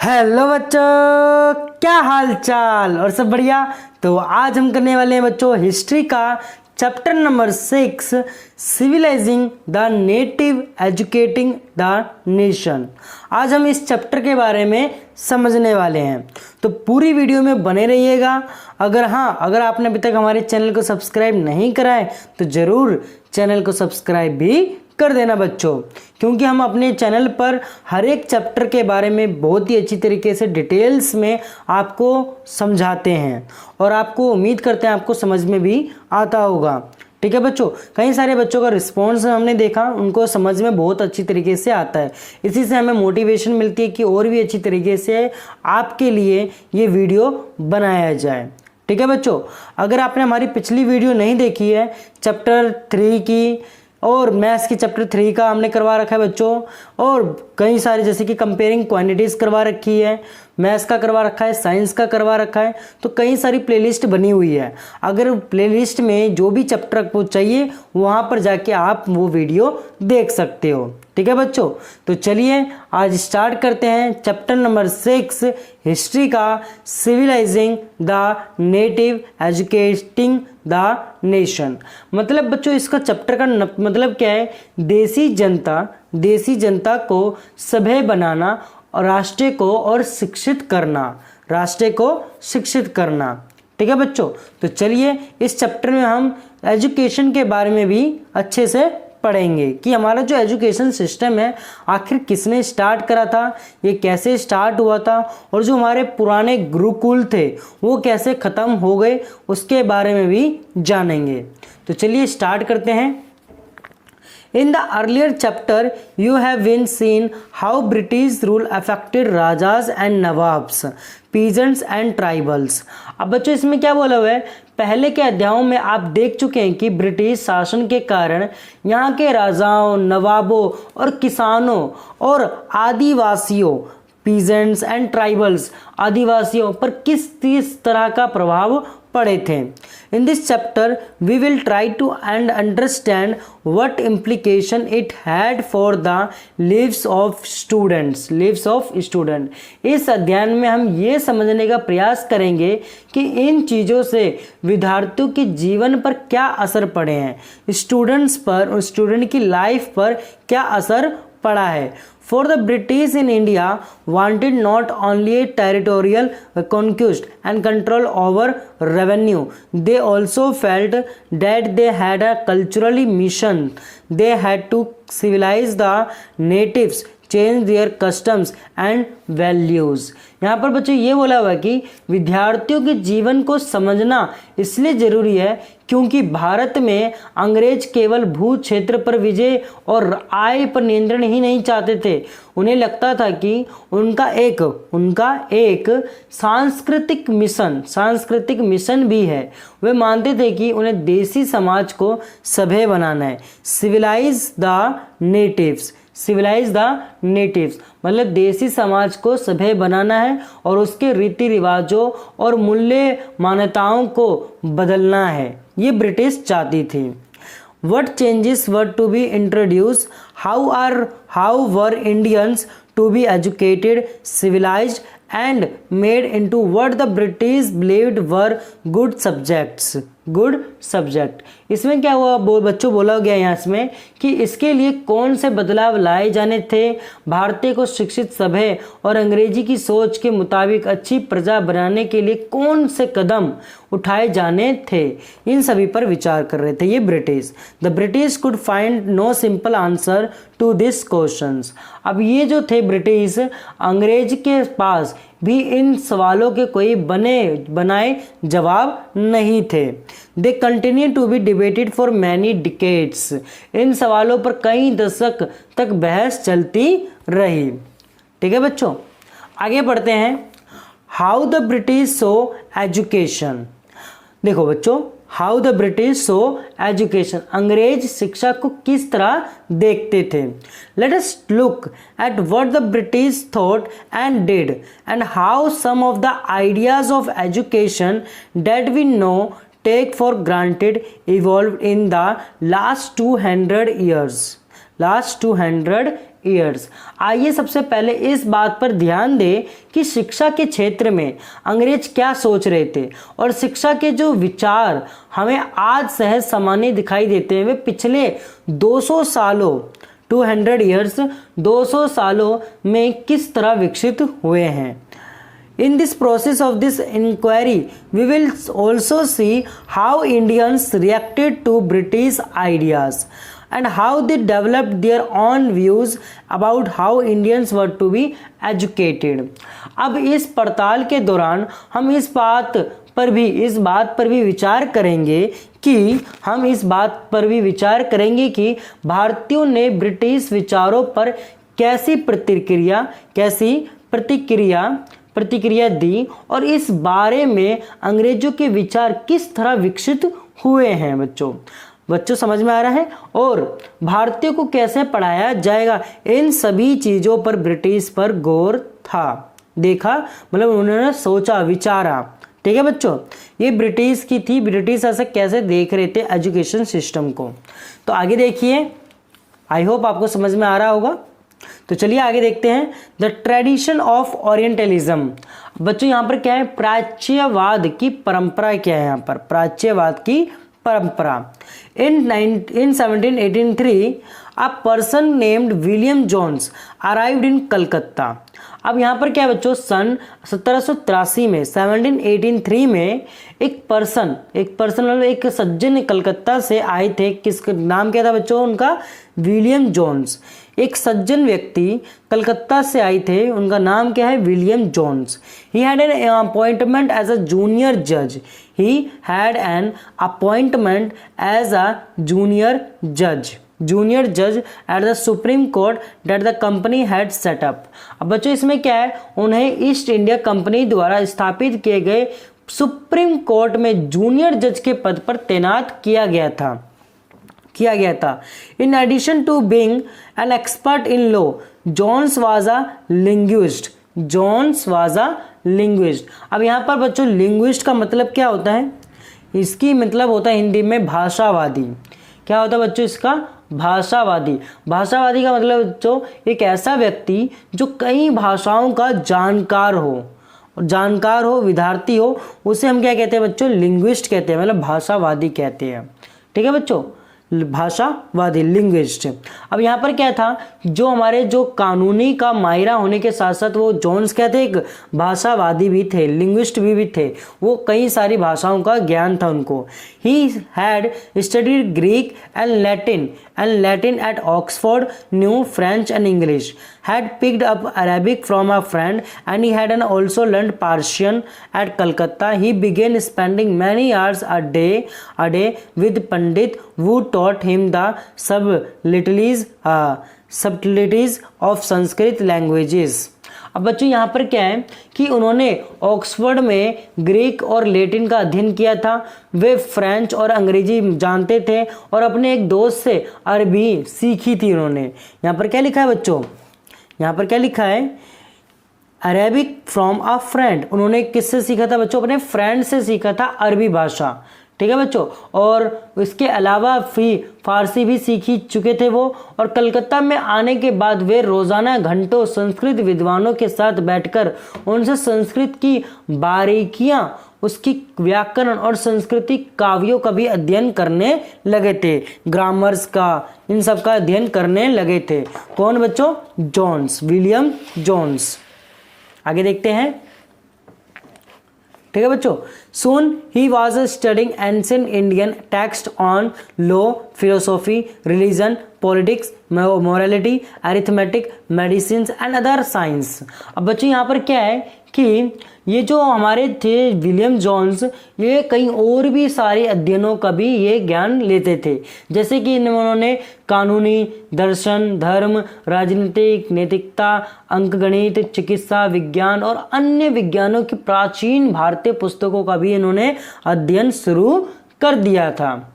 Hello बच्चों, क्या हाल चाल और सब बढ़िया। तो आज हम करने वाले हैं बच्चों हिस्ट्री का chapter number 6 civilising the native educating the nation. आज हम इस चैप्टर के बारे में समझने वाले हैं, तो पूरी वीडियो में बने रहिएगा। अगर आपने अभी तक हमारे चैनल को सब्सक्राइब नहीं करा है तो ज़रूर चैनल को सब्सक्राइब भी कर देना बच्चों, क्योंकि हम अपने चैनल पर हर एक चैप्टर के बारे में बहुत ही अच्छी तरीके से डिटेल्स में आपको समझाते हैं और आपको उम्मीद करते हैं आपको समझ में भी आता होगा। ठीक है बच्चों, कई सारे बच्चों का रिस्पॉन्स हमने देखा, उनको समझ में बहुत अच्छी तरीके से आता है। इसी से हमें मोटिवेशन मिलती है कि और भी अच्छी तरीके से आपके लिए ये वीडियो बनाया जाए। ठीक है बच्चों, अगर आपने हमारी पिछली वीडियो नहीं देखी है चैप्टर 3 की और मैथ्स की चैप्टर 3 का हमने करवा रखा है बच्चों, और कई सारे जैसे कि कंपेयरिंग क्वांटिटीज़ करवा रखी है, मैथ्स का करवा रखा है, साइंस का करवा रखा है, तो कई सारी प्लेलिस्ट बनी हुई है। अगर प्लेलिस्ट में जो भी चैप्टर आपको चाहिए वहाँ पर जाके आप वो वीडियो देख सकते हो। ठीक है बच्चों, तो चलिए आज स्टार्ट करते हैं चैप्टर नंबर 6 हिस्ट्री का civilising the native educating the nation. मतलब बच्चों इसका चैप्टर का मतलब क्या है, देसी जनता को सभ्य बनाना और राष्ट्र को और शिक्षित करना। ठीक है बच्चों, तो चलिए इस चैप्टर में हम एजुकेशन के बारे में भी अच्छे से पढ़ेंगे कि हमारा जो एजुकेशन सिस्टम है आखिर किसने स्टार्ट करा था, ये कैसे स्टार्ट हुआ था, और जो हमारे पुराने गुरुकुल थे वो कैसे ख़त्म हो गए उसके बारे में भी जानेंगे। तो चलिए स्टार्ट करते हैं। In the earlier chapter, you have been seen how British rule affected Rajas and Nawabs, peasants and tribals। अब बच्चों इसमें क्या बोला हुआ है, पहले के अध्यायों में आप देख चुके हैं कि ब्रिटिश शासन के कारण यहाँ के राजाओं, नवाबों और किसानों और आदिवासियों, पीजेंट्स एंड ट्राइबल्स, आदिवासियों पर किस तरह का प्रभाव पड़े थे। In this chapter we will try to and understand what implication it had for the lives of student. इस अध्ययन में हम ये समझने का प्रयास करेंगे कि इन चीज़ों से विद्यार्थियों के जीवन पर क्या असर पड़े हैं, स्टूडेंट्स पर और स्टूडेंट की लाइफ पर क्या असर पड़ा है। For the British in India wanted not only a territorial conquest and control over revenue, they also felt that they had a cultural mission. They had to civilize the natives, change their customs and values। यहाँ पर बच्चों ये बोला हुआ कि विद्यार्थियों के जीवन को समझना इसलिए ज़रूरी है क्योंकि भारत में अंग्रेज केवल भू क्षेत्र पर विजय और आय पर नियंत्रण ही नहीं चाहते थे। उन्हें लगता था कि उनका एक सांस्कृतिक मिशन भी है। वे मानते थे कि उन्हें देसी समाज को सभ्य बनाना है। सिविलाइज द नेटिव्स मतलब देसी समाज को सभ्य बनाना है और उसके रीति रिवाजों और मूल्य मान्यताओं को बदलना है, ये ब्रिटिश चाहती थी। What changes were to be introduced? How were Indians to be educated, civilized and made into what the British believed were good subjects? इसमें क्या हुआ बच्चों, बोला गया यहाँ इसमें कि इसके लिए कौन से बदलाव लाए जाने थे, भारतीय को शिक्षित सभ्य और अंग्रेजी की सोच के मुताबिक अच्छी प्रजा बनाने के लिए कौन से कदम उठाए जाने थे, इन सभी पर विचार कर रहे थे ये British. The British could find no simple answer to this questions. अब ये जो थे ब्रिटिश, अंग्रेज के पास भी इन सवालों के कोई बनाए जवाब नहीं थे। They continue to be debated for many decades. इन सवालों पर कई दशक तक बहस चलती रही। ठीक है बच्चों, आगे बढ़ते हैं। How the British saw education. देखो बच्चों, how the British saw education, अंग्रेज शिक्षा को किस तरह देखते थे। Let us look at what the British thought and did and how some of the ideas of education that we now take for granted evolve in the last 200 years। Years. आइए सबसे पहले इस बात पर ध्यान दें कि शिक्षा के क्षेत्र में अंग्रेज क्या सोच रहे थे और शिक्षा के जो विचार हमें आज सहज सामान्य दिखाई देते हैं वे पिछले 200 सालों 200 सालों में किस तरह विकसित हुए हैं। In this process of this inquiry, we will also see how Indians reacted to British ideas and how they developed their own views about how Indians were to be educated. अब इस पड़ताल के दौरान हम इस बात पर भी विचार करेंगे कि भारतीयों ने ब्रिटिश विचारों पर कैसी प्रतिक्रिया दी और इस बारे में अंग्रेजों के विचार किस तरह विकसित हुए हैं। बच्चों समझ में आ रहा है। और भारतीयों को कैसे पढ़ाया जाएगा, इन सभी चीज़ों पर ब्रिटिश पर गौर था, देखा, मतलब उन्होंने सोचा, विचारा। ठीक है बच्चों, ये ब्रिटिश की थी, ब्रिटिश ऐसा कैसे देख रहे थे एजुकेशन सिस्टम को। तो आगे देखिए, आई होप आपको समझ में आ रहा होगा। तो चलिए आगे देखते हैं। The tradition of orientalism. बच्चों यहाँ पर क्या है, प्राच्यवाद की परंपरा क्या है, यहाँ पर प्राच्यवाद की परंपरा। In 1783 a person named William Jones arrived in Calcutta. अब यहाँ पर क्या है बच्चों, सन 1783 में 1783 में एक पर्सन मतलब एक सज्जन कलकत्ता से आए थे। किसका नाम क्या था बच्चों, उनका विलियम जोन्स। एक सज्जन व्यक्ति कलकत्ता से आए थे, उनका नाम क्या है, William Jones. He had an appointment as a junior जज। जूनियर जज at the supreme court that the company had set up. अब बच्चों इसमें क्या है, उन्हें ईस्ट इंडिया कंपनी द्वारा स्थापित किए गए सुप्रीम कोर्ट में जूनियर जज के पद पर तैनात किया गया था। In addition to being an expert in law, Jones was a linguist. अब यहाँ पर बच्चों लिंग्विस्ट का मतलब क्या होता है, इसकी मतलब होता है हिंदी में भाषावादी। क्या होता है बच्चों इसका, भाषावादी। भाषावादी का मतलब बच्चों एक ऐसा व्यक्ति जो कई भाषाओं का जानकार हो, विद्यार्थी हो, उसे हम क्या कहते हैं बच्चों, लिंग्विस्ट कहते हैं, मतलब भाषावादी कहते हैं। ठीक है बच्चों, भाषावादी, लिंग्विस्ट। अब यहाँ पर क्या था, जो हमारे जो कानूनी का माहिरा होने के साथ साथ वो जोन्स क्या थे, एक भाषावादी भी थे, लिंग्विस्ट भी थे। वो कई सारी भाषाओं का ज्ञान था उनको। He had studied Greek and Latin at Oxford, new French and English, had picked up Arabic from a friend, and he had also learned Persian at Calcutta. He began spending many hours a day with Pandit, who taught him the subtleties of Sanskrit languages. अब बच्चों यहाँ पर क्या है कि उन्होंने Oxford में Greek और लैटिन का अध्ययन किया था, वे फ्रेंच और अंग्रेजी जानते थे और अपने एक दोस्त से अरबी सीखी थी उन्होंने। यहाँ पर क्या लिखा है बच्चों, यहाँ पर क्या लिखा है, अरेबिक फ्रॉम अ फ्रेंड। उन्होंने किससे सीखा था बच्चों, अपने फ्रेंड से सीखा था अरबी भाषा। ठीक है बच्चों, और इसके अलावा फारसी भी सीखी चुके थे वो। और कलकत्ता में आने के बाद वे रोज़ाना घंटों संस्कृत विद्वानों के साथ बैठकर उनसे संस्कृत की बारीकियां, उसकी व्याकरण और सांस्कृतिक काव्यों का भी अध्ययन करने लगे थे, ग्रामर्स का, इन सब का अध्ययन करने लगे थे। कौन बच्चों, जोन्स, विलियम जोन्स। आगे देखते हैं। ठीक है बच्चों, soon he was studying ancient Indian text on law, philosophy, religion, politics, morality, arithmetic, medicines and other science। अब बच्चों यहाँ पर क्या है कि ये जो हमारे थे विलियम जोन्स, ये कई और भी सारे अध्ययनों का भी ये ज्ञान लेते थे, जैसे कि उन्होंने कानूनी, दर्शन, धर्म, राजनीतिक, नैतिकता, अंकगणित, चिकित्सा विज्ञान और अन्य विज्ञानों की प्राचीन भारतीय पुस्तकों का भी इन्होंने अध्ययन शुरू कर दिया था।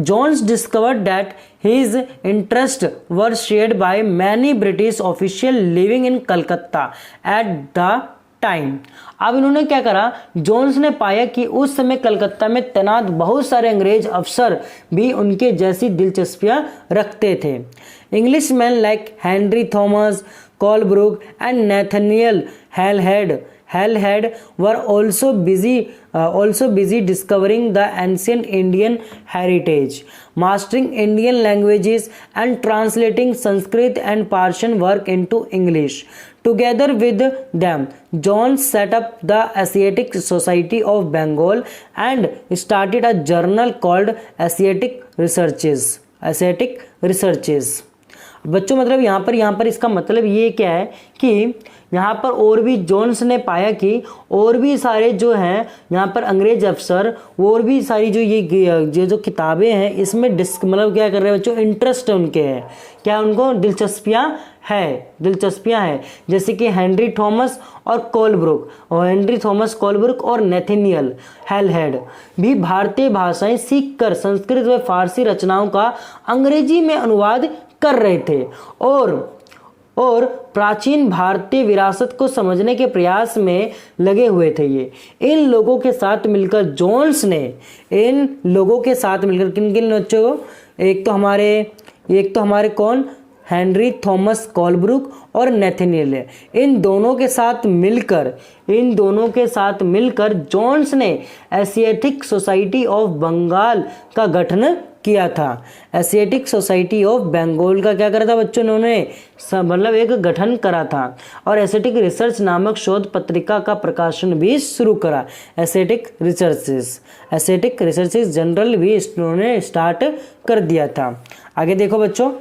Jones discovered that his interests were shared by many British officials living in Calcutta at the time। अब इन्होंने क्या करा, जोन्स ने पाया कि उस समय कलकत्ता में तैनात बहुत सारे अंग्रेज अफसर भी उनके जैसी दिलचस्पियां रखते थे। Englishmen like Henry Thomas, Colebrooke, and Nathaniel Halhed were also busy discovering the ancient Indian heritage, mastering Indian languages, and translating Sanskrit and Persian work into English. Together with them, Jones set up the Asiatic Society of Bengal and started a journal called Asiatic Researches. बच्चों मतलब यहाँ पर इसका मतलब ये क्या है कि यहाँ पर और भी जोन्स ने पाया कि और भी सारे जो हैं यहाँ पर अंग्रेज अफसर, और भी सारी जो किताबें हैं इसमें मतलब क्या कर रहे हैं बच्चों, इंटरेस्ट उनके है, क्या उनको दिलचस्पियाँ हैं, जैसे कि हेनरी थॉमस कोलब्रुक और नेथेनियल हेलहेड भी भारतीय भाषाएं सीखकर संस्कृत व फारसी रचनाओं का अंग्रेजी में अनुवाद कर रहे थे और प्राचीन भारतीय विरासत को समझने के प्रयास में लगे हुए थे। ये इन लोगों के साथ मिलकर जोन्स ने किन बच्चों, एक तो हमारे कौन, हेनरी थॉमस कोलब्रुक और नेथेनियल है। इन दोनों के साथ मिलकर जोन्स ने एशियाटिक सोसाइटी ऑफ बंगाल का गठन किया था। एशियाटिक सोसाइटी ऑफ बंगाल का क्या करा था बच्चों, उन्होंने मतलब एक गठन करा था और एशियाटिक रिसर्च नामक शोध पत्रिका का प्रकाशन भी शुरू करा। एशियाटिक रिसर्चेस जनरल भी उन्होंने स्टार्ट कर दिया था। आगे देखो बच्चों,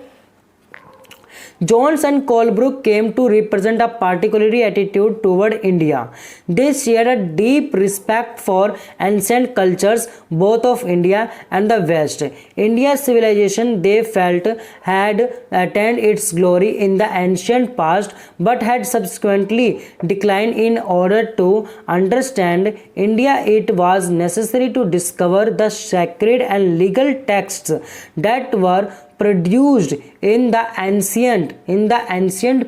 Jones and Colebrooke came to represent a particular attitude toward India. They shared a deep respect for ancient cultures both of India and the West. India's civilization, they felt, had attained its glory in the ancient past but had subsequently declined. In order to understand India, it was necessary to discover the sacred and legal texts that were produced in the ancient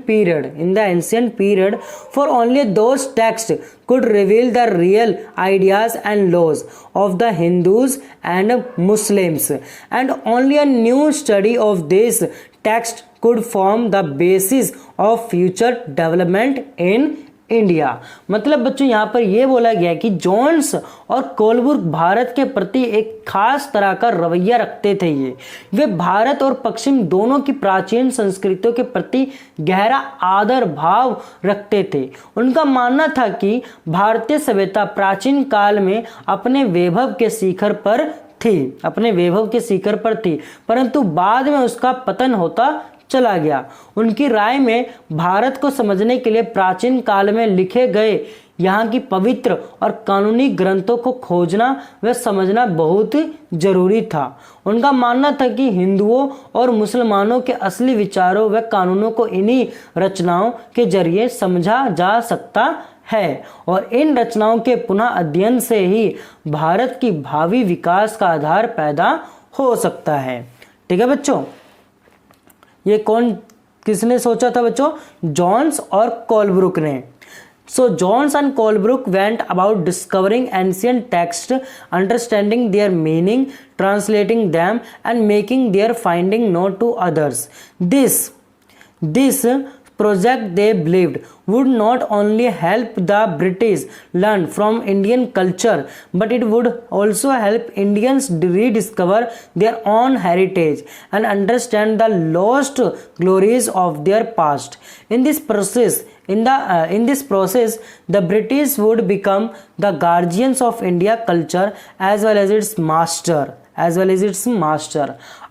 period, for only those texts could reveal the real ideas and laws of the Hindus and Muslims, and only a new study of these texts could form the basis of future development in India. मतलब बच्चों यहाँ पर यह बोला गया कि Jones और Colebrook Bharat के प्रति एक खास तरह का रवैया रखते थे। वे भारत और पश्चिम दोनों की प्राचीन संस्कृतियों के प्रति गहरा आदर भाव रखते थे। उनका मानना था कि भारतीय सभ्यता प्राचीन काल में अपने वैभव के शिखर पर थी, परंतु बाद में उसका पतन होता चला गया। उनकी राय में भारत को समझने के लिए प्राचीन काल में लिखे गए यहाँ की पवित्र और कानूनी ग्रंथों को खोजना व समझना बहुत जरूरी था। उनका मानना था कि हिंदुओं और मुसलमानों के असली विचारों व कानूनों को इन्हीं रचनाओं के जरिए समझा जा सकता है और इन रचनाओं के पुनः अध्ययन से ही भारत की भावी विकास का आधार पैदा हो सकता है। ठीक है बच्चों, ये किसने सोचा था बच्चों, जोन्स और कोलब्रुक ने। So Jones and Colebrooke went about discovering ancient texts, understanding their meaning, translating them, and making their finding known to others. This project, they believed, would not only help the British learn from Indian culture, but it would also help Indians rediscover their own heritage and understand the lost glories of their past. In this process, the British would become the guardians of India culture as well as its master.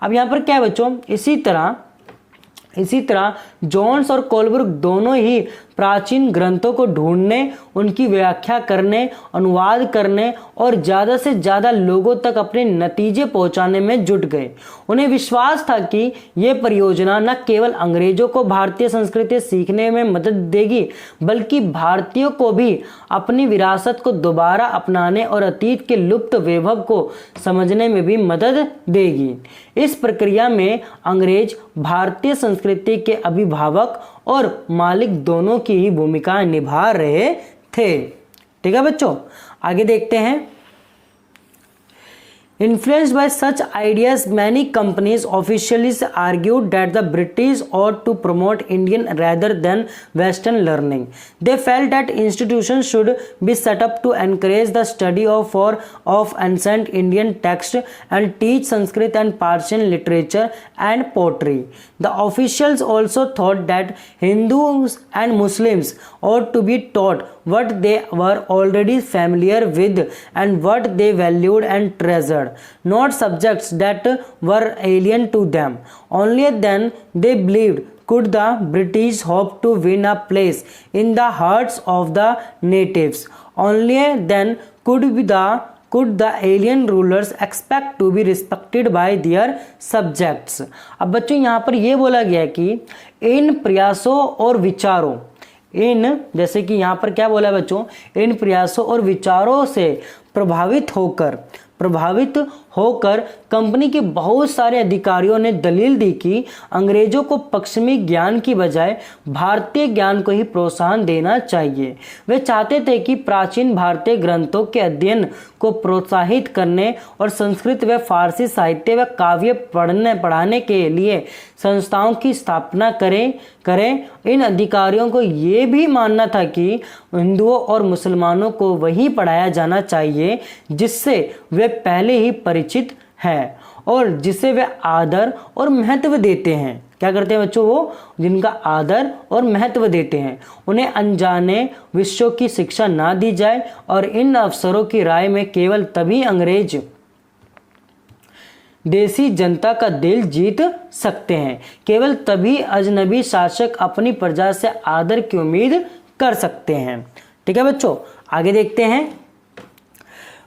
अब यहाँ पर क्या है बच्चों, इसी तरह Jones और Colebrook दोनों ही प्राचीन ग्रंथों को ढूंढने, उनकी व्याख्या करने, अनुवाद करने और ज़्यादा से ज़्यादा लोगों तक अपने नतीजे पहुंचाने में जुट गए। उन्हें विश्वास था कि यह परियोजना न केवल अंग्रेजों को भारतीय संस्कृति सीखने में मदद देगी, बल्कि भारतीयों को भी अपनी विरासत को दोबारा अपनाने और अतीत के लुप्त वैभव को समझने में भी मदद देगी। इस प्रक्रिया में अंग्रेज भारतीय संस्कृति के अभिभावक और मालिक दोनों की ही भूमिका निभा रहे थे। ठीक है बच्चों, आगे देखते हैं। Influenced by such ideas, many companies officially argued that the British ought to promote Indian rather than Western learning. They felt that institutions should be set up to encourage the study of ancient Indian texts and teach Sanskrit and Persian literature and poetry. The officials also thought that Hindus and Muslims ought to be taught what they were already familiar with and what they valued and treasured, not subjects that were alien to them. Only then, they believed, could the British hope to win a place in the hearts of the natives. Only then could the alien rulers expect to be respected by their subjects. अब बच्चों यहाँ पर यह बोला गया कि इन प्रयासों और विचारों जैसे कि यहाँ पर क्या बोला बच्चों, इन प्रयासों और विचारों से प्रभावित होकर कंपनी के बहुत सारे अधिकारियों ने दलील दी कि अंग्रेजों को पश्चिमी ज्ञान की बजाय भारतीय ज्ञान को ही प्रोत्साहन देना चाहिए। वे चाहते थे कि प्राचीन भारतीय ग्रंथों के अध्ययन को प्रोत्साहित करने और संस्कृत व फारसी साहित्य व काव्य पढ़ाने के लिए संस्थाओं की स्थापना करें। इन अधिकारियों को ये भी मानना था कि हिंदुओं और मुसलमानों को वही पढ़ाया जाना चाहिए जिससे वे पहले ही परिचित हैं और जिसे वे आदर और महत्व देते हैं। क्या करते हैं बच्चों, वो जिनका आदर और महत्व देते हैं। उन्हें अनजाने विषयों की शिक्षा ना दी जाए और इन अफसरों की राय में केवल तभी अंग्रेज देसी जनता का दिल जीत सकते हैं, केवल तभी अजनबी शासक अपनी प्रजा से आदर की उम्मीद कर सकते हैं। ठीक है बच्चों, आगे देखते हैं।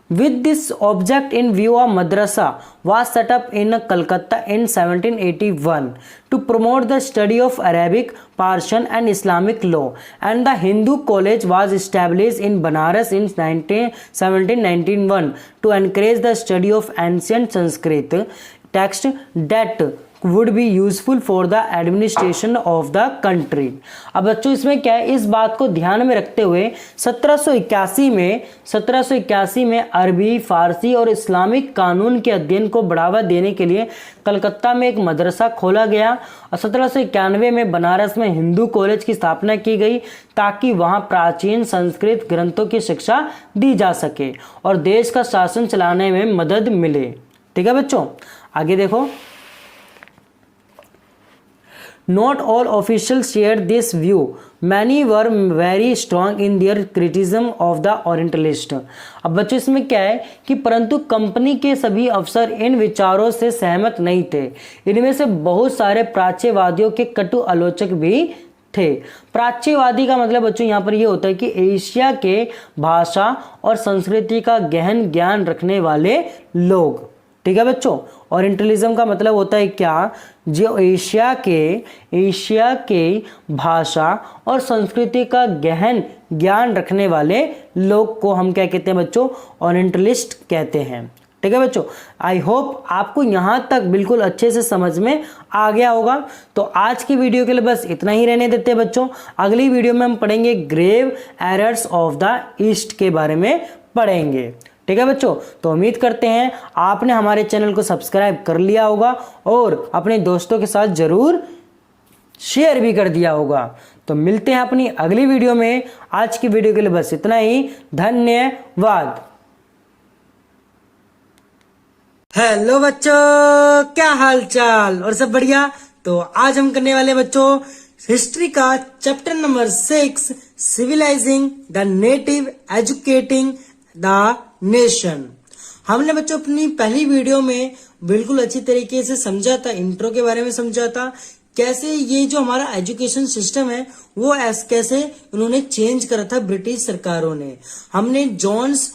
With this object in view, a madrasa was set up in Calcutta in 1781 to promote the study of Arabic, Persian and Islamic law, and the Hindu college was established in Banaras in 1791 to encourage the study of ancient Sanskrit text that would be useful for the administration of the country। अब बच्चों इसमें क्या है, इस बात को ध्यान में रखते हुए 1781 में अरबी, फारसी और इस्लामिक कानून के अध्ययन को बढ़ावा देने के लिए कलकत्ता में एक मदरसा खोला गया और 1791 में बनारस में हिंदू कॉलेज की स्थापना की गई ताकि वहां प्राचीन संस्कृत ग्रंथों की शिक्षा दी जा सके और देश का शासन चलाने में मदद मिले। ठीक है बच्चों, आगे देखो। Not all officials shared this view. Many were very strong in their criticism of the Orientalist। अब बच्चों इसमें क्या है कि परंतु कंपनी के सभी अफसर इन विचारों से सहमत नहीं थे। इनमें से बहुत सारे प्राच्यवादियों के कटु आलोचक भी थे। प्राच्यवादी का मतलब बच्चों यहाँ पर ये होता है कि एशिया के भाषा और संस्कृति का गहन ज्ञान रखने वाले लोग। ठीक है बच्चों, ओरिएंटलिज्म का मतलब होता है क्या, जो एशिया के भाषा और संस्कृति का गहन ज्ञान रखने वाले लोग को हम क्या कहते हैं बच्चों, ओरिएंटलिस्ट कहते हैं। ठीक है बच्चों, आई होप आपको यहाँ तक बिल्कुल अच्छे से समझ में आ गया होगा। तो आज की वीडियो के लिए बस इतना ही रहने देते हैं बच्चों। अगली वीडियो में हम पढ़ेंगे grave errors of the East के बारे में पढ़ेंगे। ठीक है बच्चों, तो उम्मीद करते हैं आपने हमारे चैनल को सब्सक्राइब कर लिया होगा और अपने दोस्तों के साथ जरूर शेयर भी कर दिया होगा। तो मिलते हैं अपनी अगली वीडियो में। आज की वीडियो के लिए बस इतना ही, धन्यवाद। हेलो बच्चों, क्या हाल चाल और सब बढ़िया। तो आज हम करने वाले बच्चों हिस्ट्री का chapter number 6, civilising the native educating the nation. हमने बच्चों अपनी पहली वीडियो में बिल्कुल अच्छी तरीके से समझा था, इंट्रो के बारे में समझा था, कैसे ये जो हमारा एजुकेशन सिस्टम है वो कैसे उन्होंने चेंज करा था ब्रिटिश सरकारों ने। हमने जॉन्स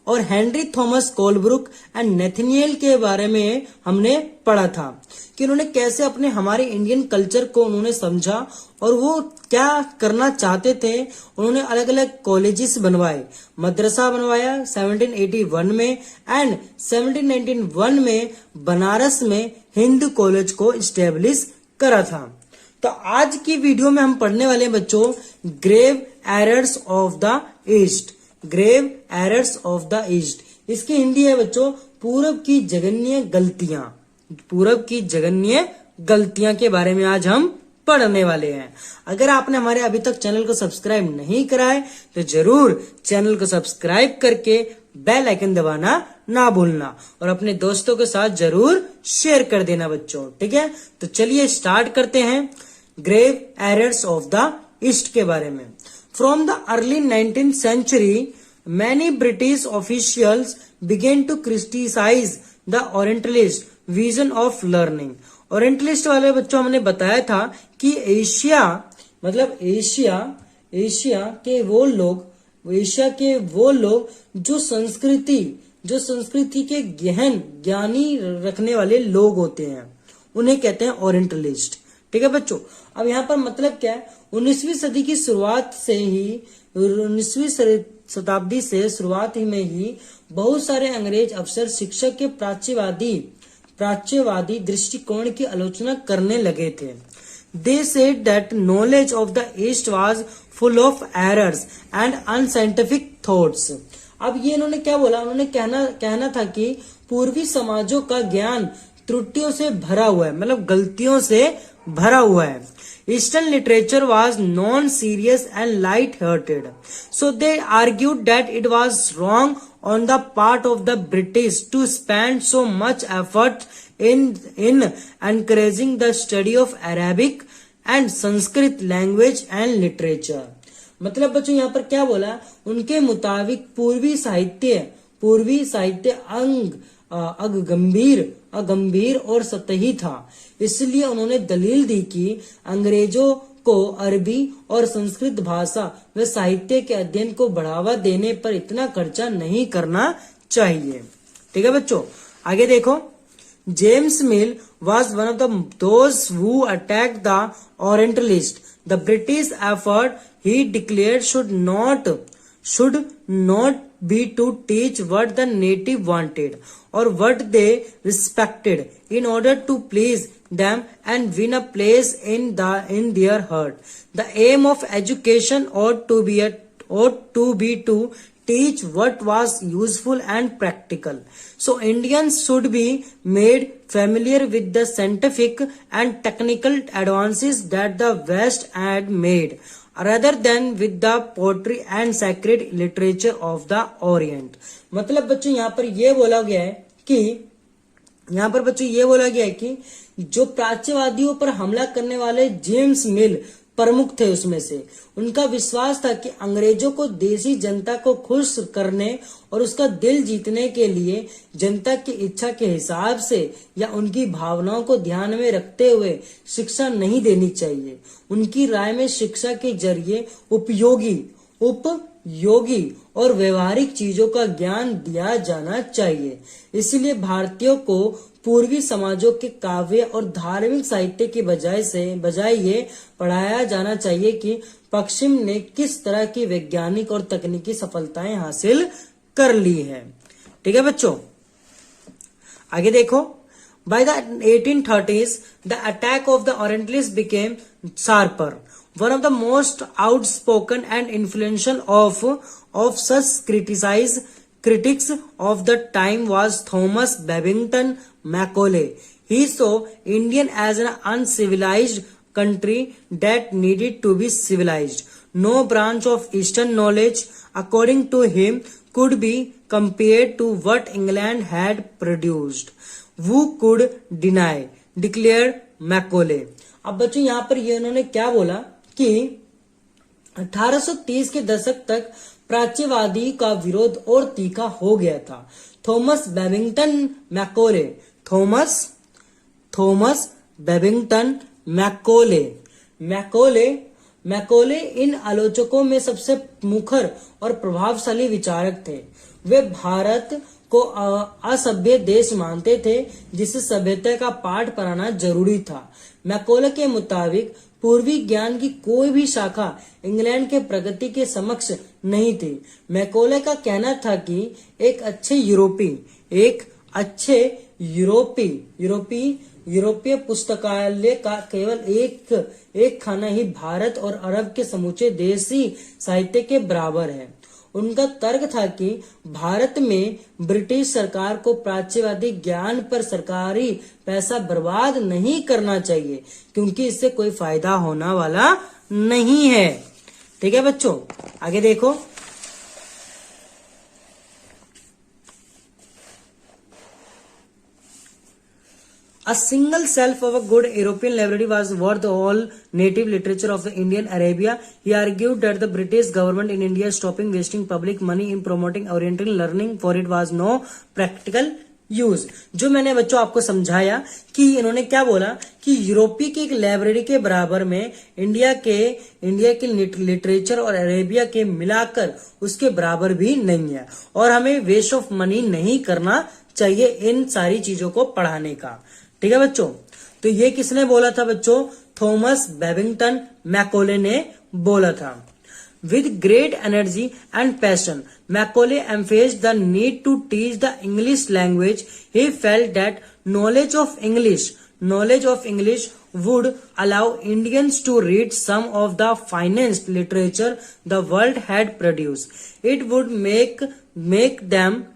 और हेनरी थॉमस कोलब्रुक एंड नेथनियल के बारे में हमने पढ़ा था कि उन्होंने कैसे अपने हमारे इंडियन कल्चर को उन्होंने समझा और वो क्या करना चाहते थे। उन्होंने अलग अलग कॉलेजेस बनवाए, मदरसा बनवाया 1781 में एंड 1791 में बनारस में हिंदू कॉलेज को स्टेब्लिश करा था। तो आज की वीडियो में हम पढ़ने वाले हैं बच्चों grave errors of the East. Grave errors of the East इसकी हिंदी है बच्चों पूरब की जघन्य गलतियां। पूरब की जघन्य गलतियां के बारे में आज हम पढ़ने वाले हैं। अगर आपने हमारे अभी तक चैनल को सब्सक्राइब नहीं करा है तो जरूर चैनल को सब्सक्राइब करके बेल आइकन दबाना ना भूलना और अपने दोस्तों के साथ जरूर शेयर कर देना बच्चों, ठीक है। तो चलिए स्टार्ट करते हैं grave errors of the East के बारे में। From the early 19th century many British officials began to criticise the orientalist vision of learning. Orientalist वाले बच्चों हमने बताया था कि एशिया मतलब एशिया के वो लोग जो संस्कृति के गहन ज्ञानी रखने वाले लोग होते हैं उन्हें कहते हैं ओरिएंटलिस्ट, ठीक है बच्चों। अब यहाँ पर मतलब क्या है, 19वीं सदी की शुरुआत से ही 19वीं शताब्दी से शुरुआत ही में ही बहुत सारे अंग्रेज अफसर शिक्षक के प्राच्यवादी दृष्टिकोण की आलोचना करने लगे थे। They said that knowledge of the East was full of errors and unscientific thoughts. अब ये इन्होंने क्या बोला, उन्होंने कहना था कि पूर्वी समाजों का ज्ञान त्रुटियों से भरा हुआ है, मतलब गलतियों से भरा हुआ है। Eastern literature was non-serious and light-hearted. So they argued that it was wrong on the part of the British to spend so much effort in encouraging the study of Arabic and Sanskrit language and literature. मतलब बच्चों यहाँ पर क्या बोला, उनके मुताबिक पूर्वी साहित्य अगंभीर और सतही था। इसलिए उन्होंने दलील दी कि अंग्रेजों को अरबी और संस्कृत भाषा व साहित्य के अध्ययन को बढ़ावा देने पर इतना खर्चा नहीं करना चाहिए, ठीक है बच्चों। आगे देखो, James mill was one of those who attacked the Orientalists. The British effort, he declared, should not be to teach what the native wanted or what they respected in order to please them and win a place in their heart. The aim of education ought to be to teach what was useful and practical. So Indians should be made familiar with the scientific and technical advances that the West had made, rather than with the poetry and sacred literature of the Orient. मतलब बच्चों यहाँ पर ये बोला गया है कि जो प्राच्यवादियों पर हमला करने वाले जेम्स मिल प्रमुख थे, उसमें से उनका विश्वास था कि अंग्रेजों को देशी जनता को खुश करने और उसका दिल जीतने के लिए जनता की इच्छा के हिसाब से या उनकी भावनाओं को ध्यान में रखते हुए शिक्षा नहीं देनी चाहिए। उनकी राय में शिक्षा के जरिए उपयोगी और व्यवहारिक चीजों का ज्ञान दिया जाना चाहिए। इसलिए भारतीयों को पूर्वी समाजों के काव्य और धार्मिक साहित्य की बजाय ये पढ़ाया जाना चाहिए कि पश्चिम ने किस तरह की वैज्ञानिक और तकनीकी सफलताएं हासिल कर ली है, ठीक है बच्चों। आगे देखो, by the 1830s the attack of the Orientalists became sharper. One of the most outspoken and influential of such critics of the time was Thomas Babington Macaulay. He saw India as an uncivilized country that needed to be civilized. No branch of Eastern knowledge, according to him, could be compared to what England had produced. Who could deny? Declared Macaulay. अब बच्चों यहाँ पर ये उन्होंने क्या बोला कि 1830 के दशक तक प्राच्यवादी का विरोध और तीखा हो गया था। थॉमस बेबिंगटन मैकोले इन आलोचकों में सबसे मुखर और प्रभावशाली विचारक थे। वे भारत को असभ्य देश मानते थे जिसे सभ्यता का पाठ पढ़ाना जरूरी था। मैकोले के मुताबिक पूर्वी ज्ञान की कोई भी शाखा इंग्लैंड के प्रगति के समक्ष नहीं थी। मैकोले का कहना था कि एक अच्छे यूरोपीय पुस्तकालय का केवल एक खाना ही भारत और अरब के समूचे देशी साहित्य के बराबर है। उनका तर्क था कि भारत में ब्रिटिश सरकार को प्राच्यवादी ज्ञान पर सरकारी पैसा बर्बाद नहीं करना चाहिए, क्योंकि इससे कोई फायदा होने वाला नहीं है। ठीक है बच्चों, आगे देखो। A single shelf of a good European library was worth all native literature of the Indian Arabia. He argued that the British government in India stopping wasting public money in promoting Oriental learning, for it was no practical use. जो मैंने बच्चों आपको समझाया कि इन्होंने क्या बोला कि यूरोपीय की एक लाइब्रेरी के बराबर में इंडिया के लिटरेचर और अरेबिया के मिलाकर उसके बराबर भी नहीं है, और हमें वेस्ट ऑफ मनी नहीं करना चाहिए इन सारी चीजों को पढ़ाने का। ठीक है बच्चों, तो ये किसने बोला था बच्चों? थॉमस बेबिंगटन मैकॉले ने बोला था। With great energy and passion, Macaulay emphasized the need to teach the English language. He felt that knowledge of English would allow Indians to read some of the finest literature the world had produced. It would make them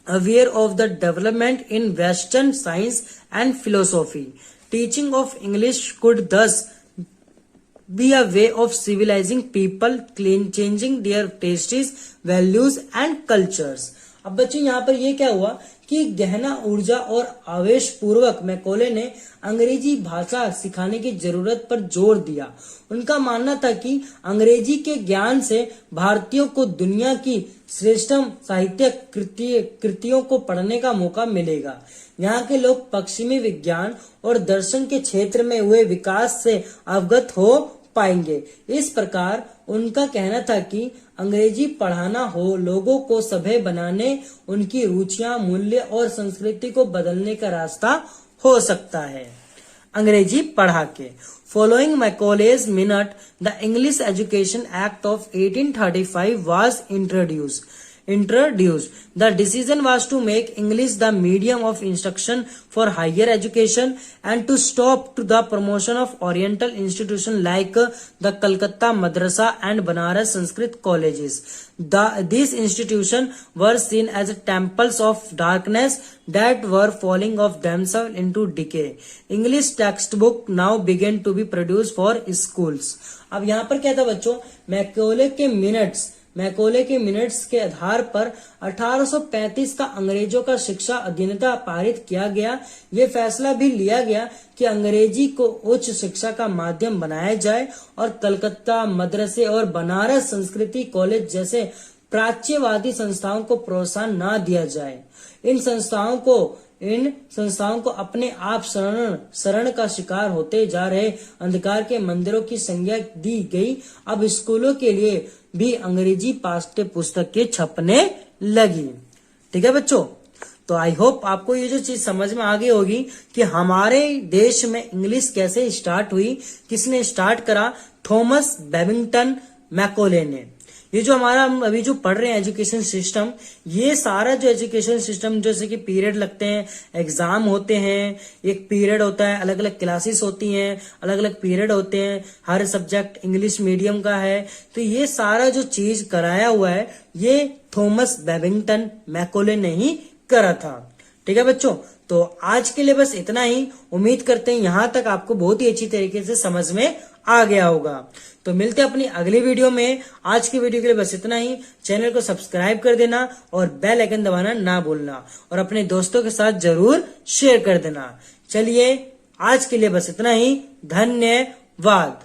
aware of the development in Western science and philosophy. Teaching of English could thus be a way of civilizing people, changing their tastes, values and cultures. अब बच्चों यहाँ पर ये क्या हुआ कि गहना ऊर्जा और आवेश पूर्वक मैकॉले ने अंग्रेजी भाषा सिखाने की जरूरत पर जोर दिया। उनका मानना था कि अंग्रेजी के ज्ञान से भारतीयों को दुनिया की श्रेष्ठतम साहित्यिक कृतियों को पढ़ने का मौका मिलेगा। यहाँ के लोग पश्चिमी विज्ञान और दर्शन के क्षेत्र में हुए विकास से अवगत हो पाएंगे। इस प्रकार उनका कहना था कि अंग्रेजी पढ़ाना हो लोगों को सभ्य बनाने, उनकी रुचियां, मूल्य और संस्कृति को बदलने का रास्ता हो सकता है अंग्रेजी पढ़ा के। Following Macaulay's minute, the English education act of 1835 was introduced. The decision was to make English the medium of instruction for higher education and to stop to the promotion of Oriental institutions like the Calcutta Madrasa and Banaras Sanskrit colleges. These institutions were seen as temples of darkness that were falling of themselves into decay. English textbook now began to be produced for schools. अब यहाँ पर क्या था बच्चों? Macaulay के minutes के आधार पर 1835 का अंग्रेजों का शिक्षा अधिनियम पारित किया गया। ये फैसला भी लिया गया कि अंग्रेजी को उच्च शिक्षा का माध्यम बनाया जाए और कलकत्ता मदरसे और बनारस संस्कृति कॉलेज जैसे प्राच्यवादी संस्थाओं को प्रोत्साहन न दिया जाए। इन संस्थाओं को अपने आप शरण का शिकार होते जा रहे अंधकार के मंदिरों की संज्ञा दी गई। अब स्कूलों के लिए भी अंग्रेजी पाठ्य पुस्तकें छपने लगी। ठीक है बच्चों, तो आई होप आपको ये जो चीज समझ में आ गई होगी कि हमारे देश में इंग्लिश कैसे स्टार्ट हुई, किसने स्टार्ट करा? थॉमस बेबिंगटन मैकॉले ने। ये जो हमारा हम अभी जो पढ़ रहे हैं एजुकेशन सिस्टम, ये सारा जो एजुकेशन सिस्टम जैसे कि पीरियड लगते हैं, एग्जाम होते हैं, एक पीरियड होता है, अलग अलग क्लासेस होती हैं, अलग अलग पीरियड होते हैं, हर सब्जेक्ट इंग्लिश मीडियम का है। तो ये सारा जो चीज कराया हुआ है ये थॉमस बेबिंगटन मैकॉले ने ही करा था। ठीक है बच्चों, तो आज के लिए बस इतना ही। उम्मीद करते हैं यहां तक आपको बहुत ही अच्छी तरीके से समझ में आ गया होगा। तो मिलते हैं अपनी अगली वीडियो में। आज की वीडियो के लिए बस इतना ही। चैनल को सब्सक्राइब कर देना और बेल आइकन दबाना ना भूलना और अपने दोस्तों के साथ जरूर शेयर कर देना। चलिए आज के लिए बस इतना ही। धन्यवाद।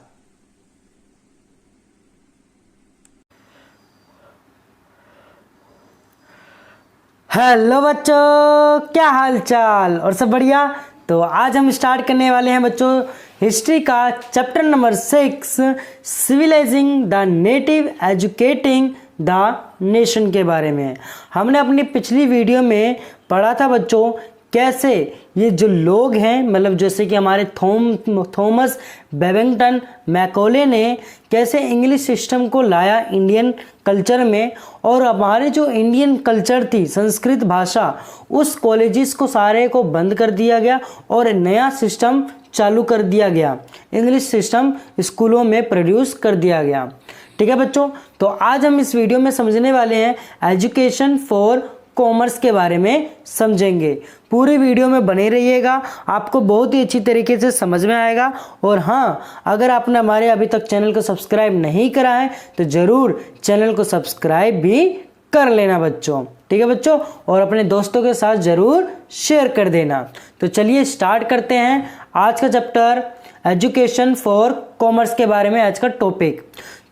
हेलो बच्चों, क्या हाल चाल और सब बढ़िया। तो आज हम स्टार्ट करने वाले हैं बच्चों हिस्ट्री का chapter number 6 civilising the native educating the nation के बारे में। हमने अपनी पिछली वीडियो में पढ़ा था बच्चों कैसे ये जो लोग हैं, मतलब जैसे कि हमारे थॉमस बेबिंगटन मैकॉले ने कैसे इंग्लिश सिस्टम को लाया इंडियन कल्चर में, और हमारे जो इंडियन कल्चर थी संस्कृत भाषा, उस कॉलेजेस को सारे को बंद कर दिया गया और नया सिस्टम चालू कर दिया गया, इंग्लिश सिस्टम स्कूलों में प्रोड्यूस कर दिया गया। ठीक है बच्चों, तो आज हम इस वीडियो में समझने वाले हैं एजुकेशन फॉर कॉमर्स के बारे में समझेंगे। पूरे वीडियो में बने रहिएगा, आपको बहुत ही अच्छी तरीके से समझ में आएगा। और हाँ, अगर आपने हमारे अभी तक चैनल को सब्सक्राइब नहीं करा है तो ज़रूर चैनल को सब्सक्राइब भी कर लेना बच्चों, ठीक है बच्चों, और अपने दोस्तों के साथ ज़रूर शेयर कर देना। तो चलिए स्टार्ट करते हैं आज का चैप्टर एजुकेशन फॉर कॉमर्स के बारे में, आज का टॉपिक।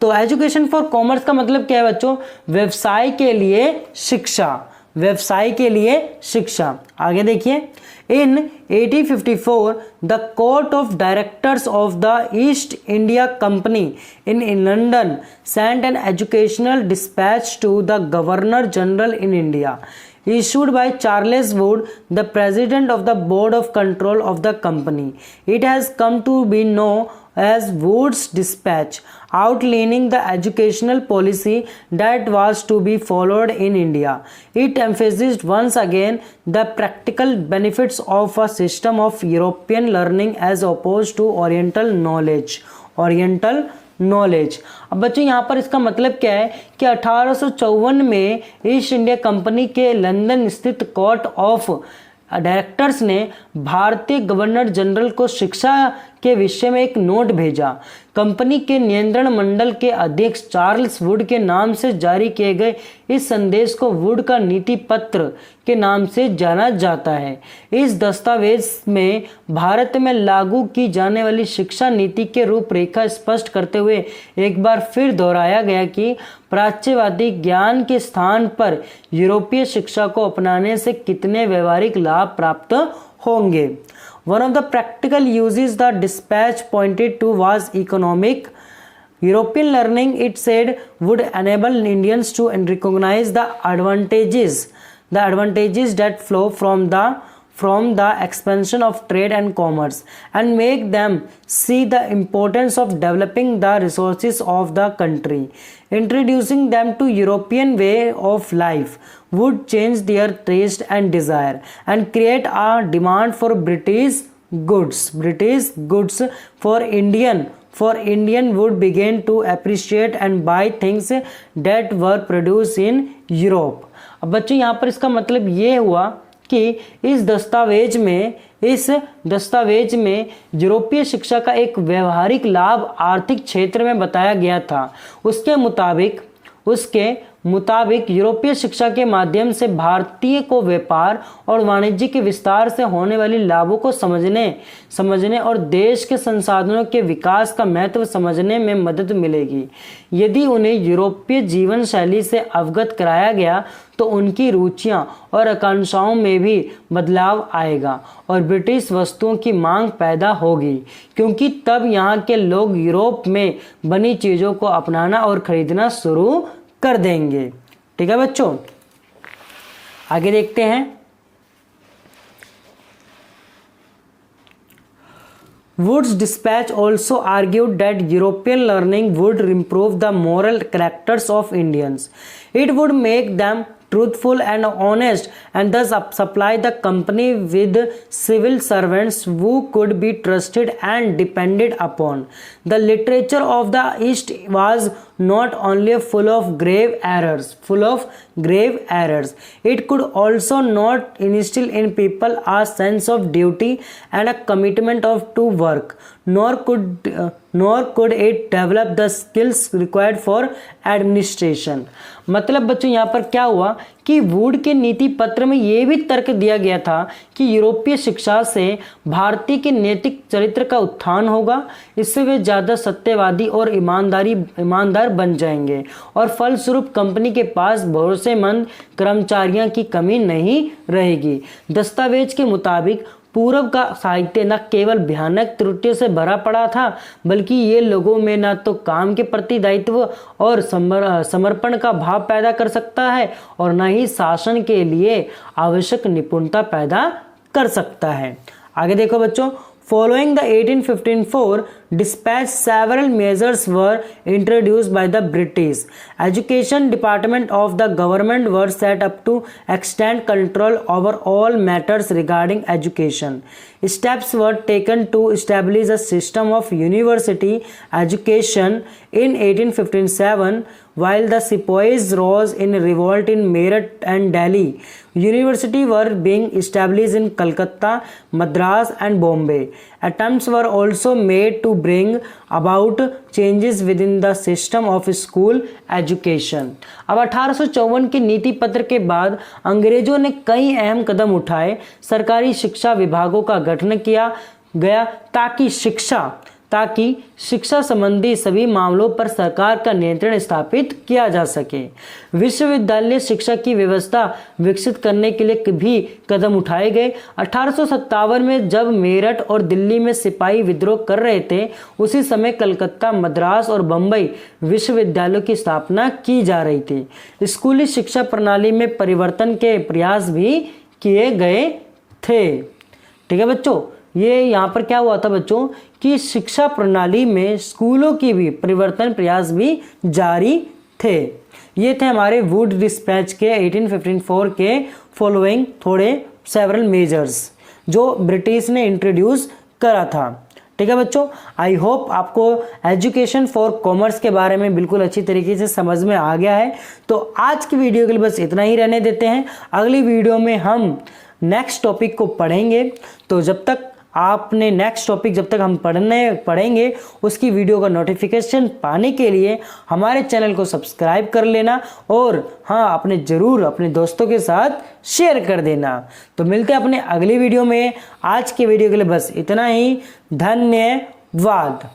तो एजुकेशन फॉर कॉमर्स का मतलब क्या है बच्चों? व्यवसाय के लिए शिक्षा, व्यवसाय के लिए शिक्षा। आगे देखिए, in 1854 the Court of Directors of the East India Company in London sent an educational dispatch to the Governor General in India issued by Charles Wood, the president of the board of control of the company. It has come to be known as Wood's Dispatch, outlining the educational policy that was to be followed in India. It emphasized once again the practical benefits of a system of European learning as opposed to Oriental knowledge. Oriental knowledge. अब बच्चों यहाँ पर इसका मतलब क्या है कि 1854 में ईस्ट इंडिया कंपनी के लंदन स्थित कोर्ट ऑफ डायरेक्टर्स ने भारतीय गवर्नर जनरल को शिक्षा के विषय में एक नोट भेजा। कंपनी के नियंत्रण मंडल के अध्यक्ष चार्ल्स वुड के नाम से जारी किए गए इस संदेश को वुड का नीति पत्र के नाम से जाना जाता है। इस दस्तावेज में भारत में लागू की जाने वाली शिक्षा नीति के रूपरेखा स्पष्ट करते हुए एक बार फिर दोहराया गया कि प्राच्यवादी ज्ञान के स्थान पर यूरोपीय शिक्षा को अपनाने से कितने व्यवहारिक लाभ प्राप्त होंगे। One of the practical uses the dispatch pointed to was economic. European learning, it said, would enable Indians to recognize the advantages that flow from the expansion of trade and commerce, and make them see the importance of developing the resources of the country. Introducing them to European way of life would change their taste and desire and create a demand for British goods for Indian would begin to appreciate and buy things that were produced in Europe. अब बच्चों यहाँ पर इसका मतलब ये हुआ कि इस दस्तावेज में यूरोपीय शिक्षा का एक व्यवहारिक लाभ आर्थिक क्षेत्र में बताया गया था। उसके मुताबिक यूरोपीय शिक्षा के माध्यम से भारतीय को व्यापार और वाणिज्य के विस्तार से होने वाले लाभों को समझने और देश के संसाधनों के विकास का महत्व समझने में मदद मिलेगी। यदि उन्हें यूरोपीय जीवन शैली से अवगत कराया गया तो उनकी रुचियां और आकांक्षाओं में भी बदलाव आएगा और ब्रिटिश वस्तुओं की मांग पैदा होगी, क्योंकि तब यहाँ के लोग यूरोप में बनी चीज़ों को अपनाना और खरीदना शुरू कर देंगे। ठीक है बच्चों, आगे देखते हैं। Wood's dispatch also argued that European learning would improve the moral characters of Indians. It would make them truthful and honest, and thus supply the company with civil servants who could be trusted and depended upon. The literature of the East was not only full of grave errors, it could also not instill in people a sense of duty and a commitment to work, nor could it develop the skills required for administration. मतलब बच्चों यहाँ पर क्या हुआ कि would के नीति पत्र में यह भी तर्क दिया गया था कि यूरोपीय शिक्षा से भारतीय के नैतिक चरित्र का उत्थान होगा, इससे वे ज़्यादा सत्यवादी और ईमानदार बन जाएंगे और फलस्वरूप कंपनी के पास भरोसेमंद कर्मचारियों की कमी नहीं रहेगी। दस्तावेज के मुताबिक पूर्व का साहित्य न केवल भयानक त्रुटियों से भरा पड़ा था, बल्कि ये लोगों में न तो काम के प्रति दायित्व और समर्पण का भाव पैदा कर सकता है और न ही शासन के लिए आवश्यक निपुणता पैदा कर सकता है। आगे देखो बच्चों, Following the 1854 dispatched several measures were introduced by the British Education Department of the government were set up to extend control over all matters regarding education. Steps were taken to establish a system of university education in 1857. While the sepoys rose in revolt in Meerut and Delhi, universities were being established in Calcutta, Madras and Bombay. Attempts were also made to bring about changes within the system of school education. अब 1854 के नीति पत्र के बाद अंग्रेजों ने कई अहम कदम उठाए। सरकारी शिक्षा विभागों का गठन किया गया ताकि शिक्षा संबंधी सभी मामलों पर सरकार का नियंत्रण स्थापित किया जा सके। विश्वविद्यालय शिक्षा की व्यवस्था विकसित करने के लिए भी कदम उठाए गए। 1857 में जब मेरठ और दिल्ली में सिपाही विद्रोह कर रहे थे, उसी समय कलकत्ता, मद्रास और बम्बई विश्वविद्यालयों की स्थापना की जा रही थी। स्कूली शिक्षा प्रणाली में परिवर्तन के प्रयास भी किए गए थे। ठीक है बच्चों, ये यहाँ पर क्या हुआ था बच्चों कि शिक्षा प्रणाली में स्कूलों की भी परिवर्तन प्रयास भी जारी थे। ये थे हमारे वुड डिस्पैच के 1854 के फॉलोइंग थोड़े सेवरल मेजर्स जो ब्रिटिश ने इंट्रोड्यूस करा था। ठीक है बच्चों, आई होप आपको एजुकेशन फॉर कॉमर्स के बारे में बिल्कुल अच्छी तरीके से समझ में आ गया है। तो आज की वीडियो के लिए बस इतना ही रहने देते हैं। अगली वीडियो में हम नेक्स्ट टॉपिक को पढ़ेंगे। तो जब तक आपने नेक्स्ट टॉपिक जब तक हम पढ़ेंगे उसकी वीडियो का नोटिफिकेशन पाने के लिए हमारे चैनल को सब्सक्राइब कर लेना और हाँ आपने ज़रूर अपने दोस्तों के साथ शेयर कर देना। तो मिलते हैं अपने अगली वीडियो में। आज के वीडियो के लिए बस इतना ही। धन्यवाद।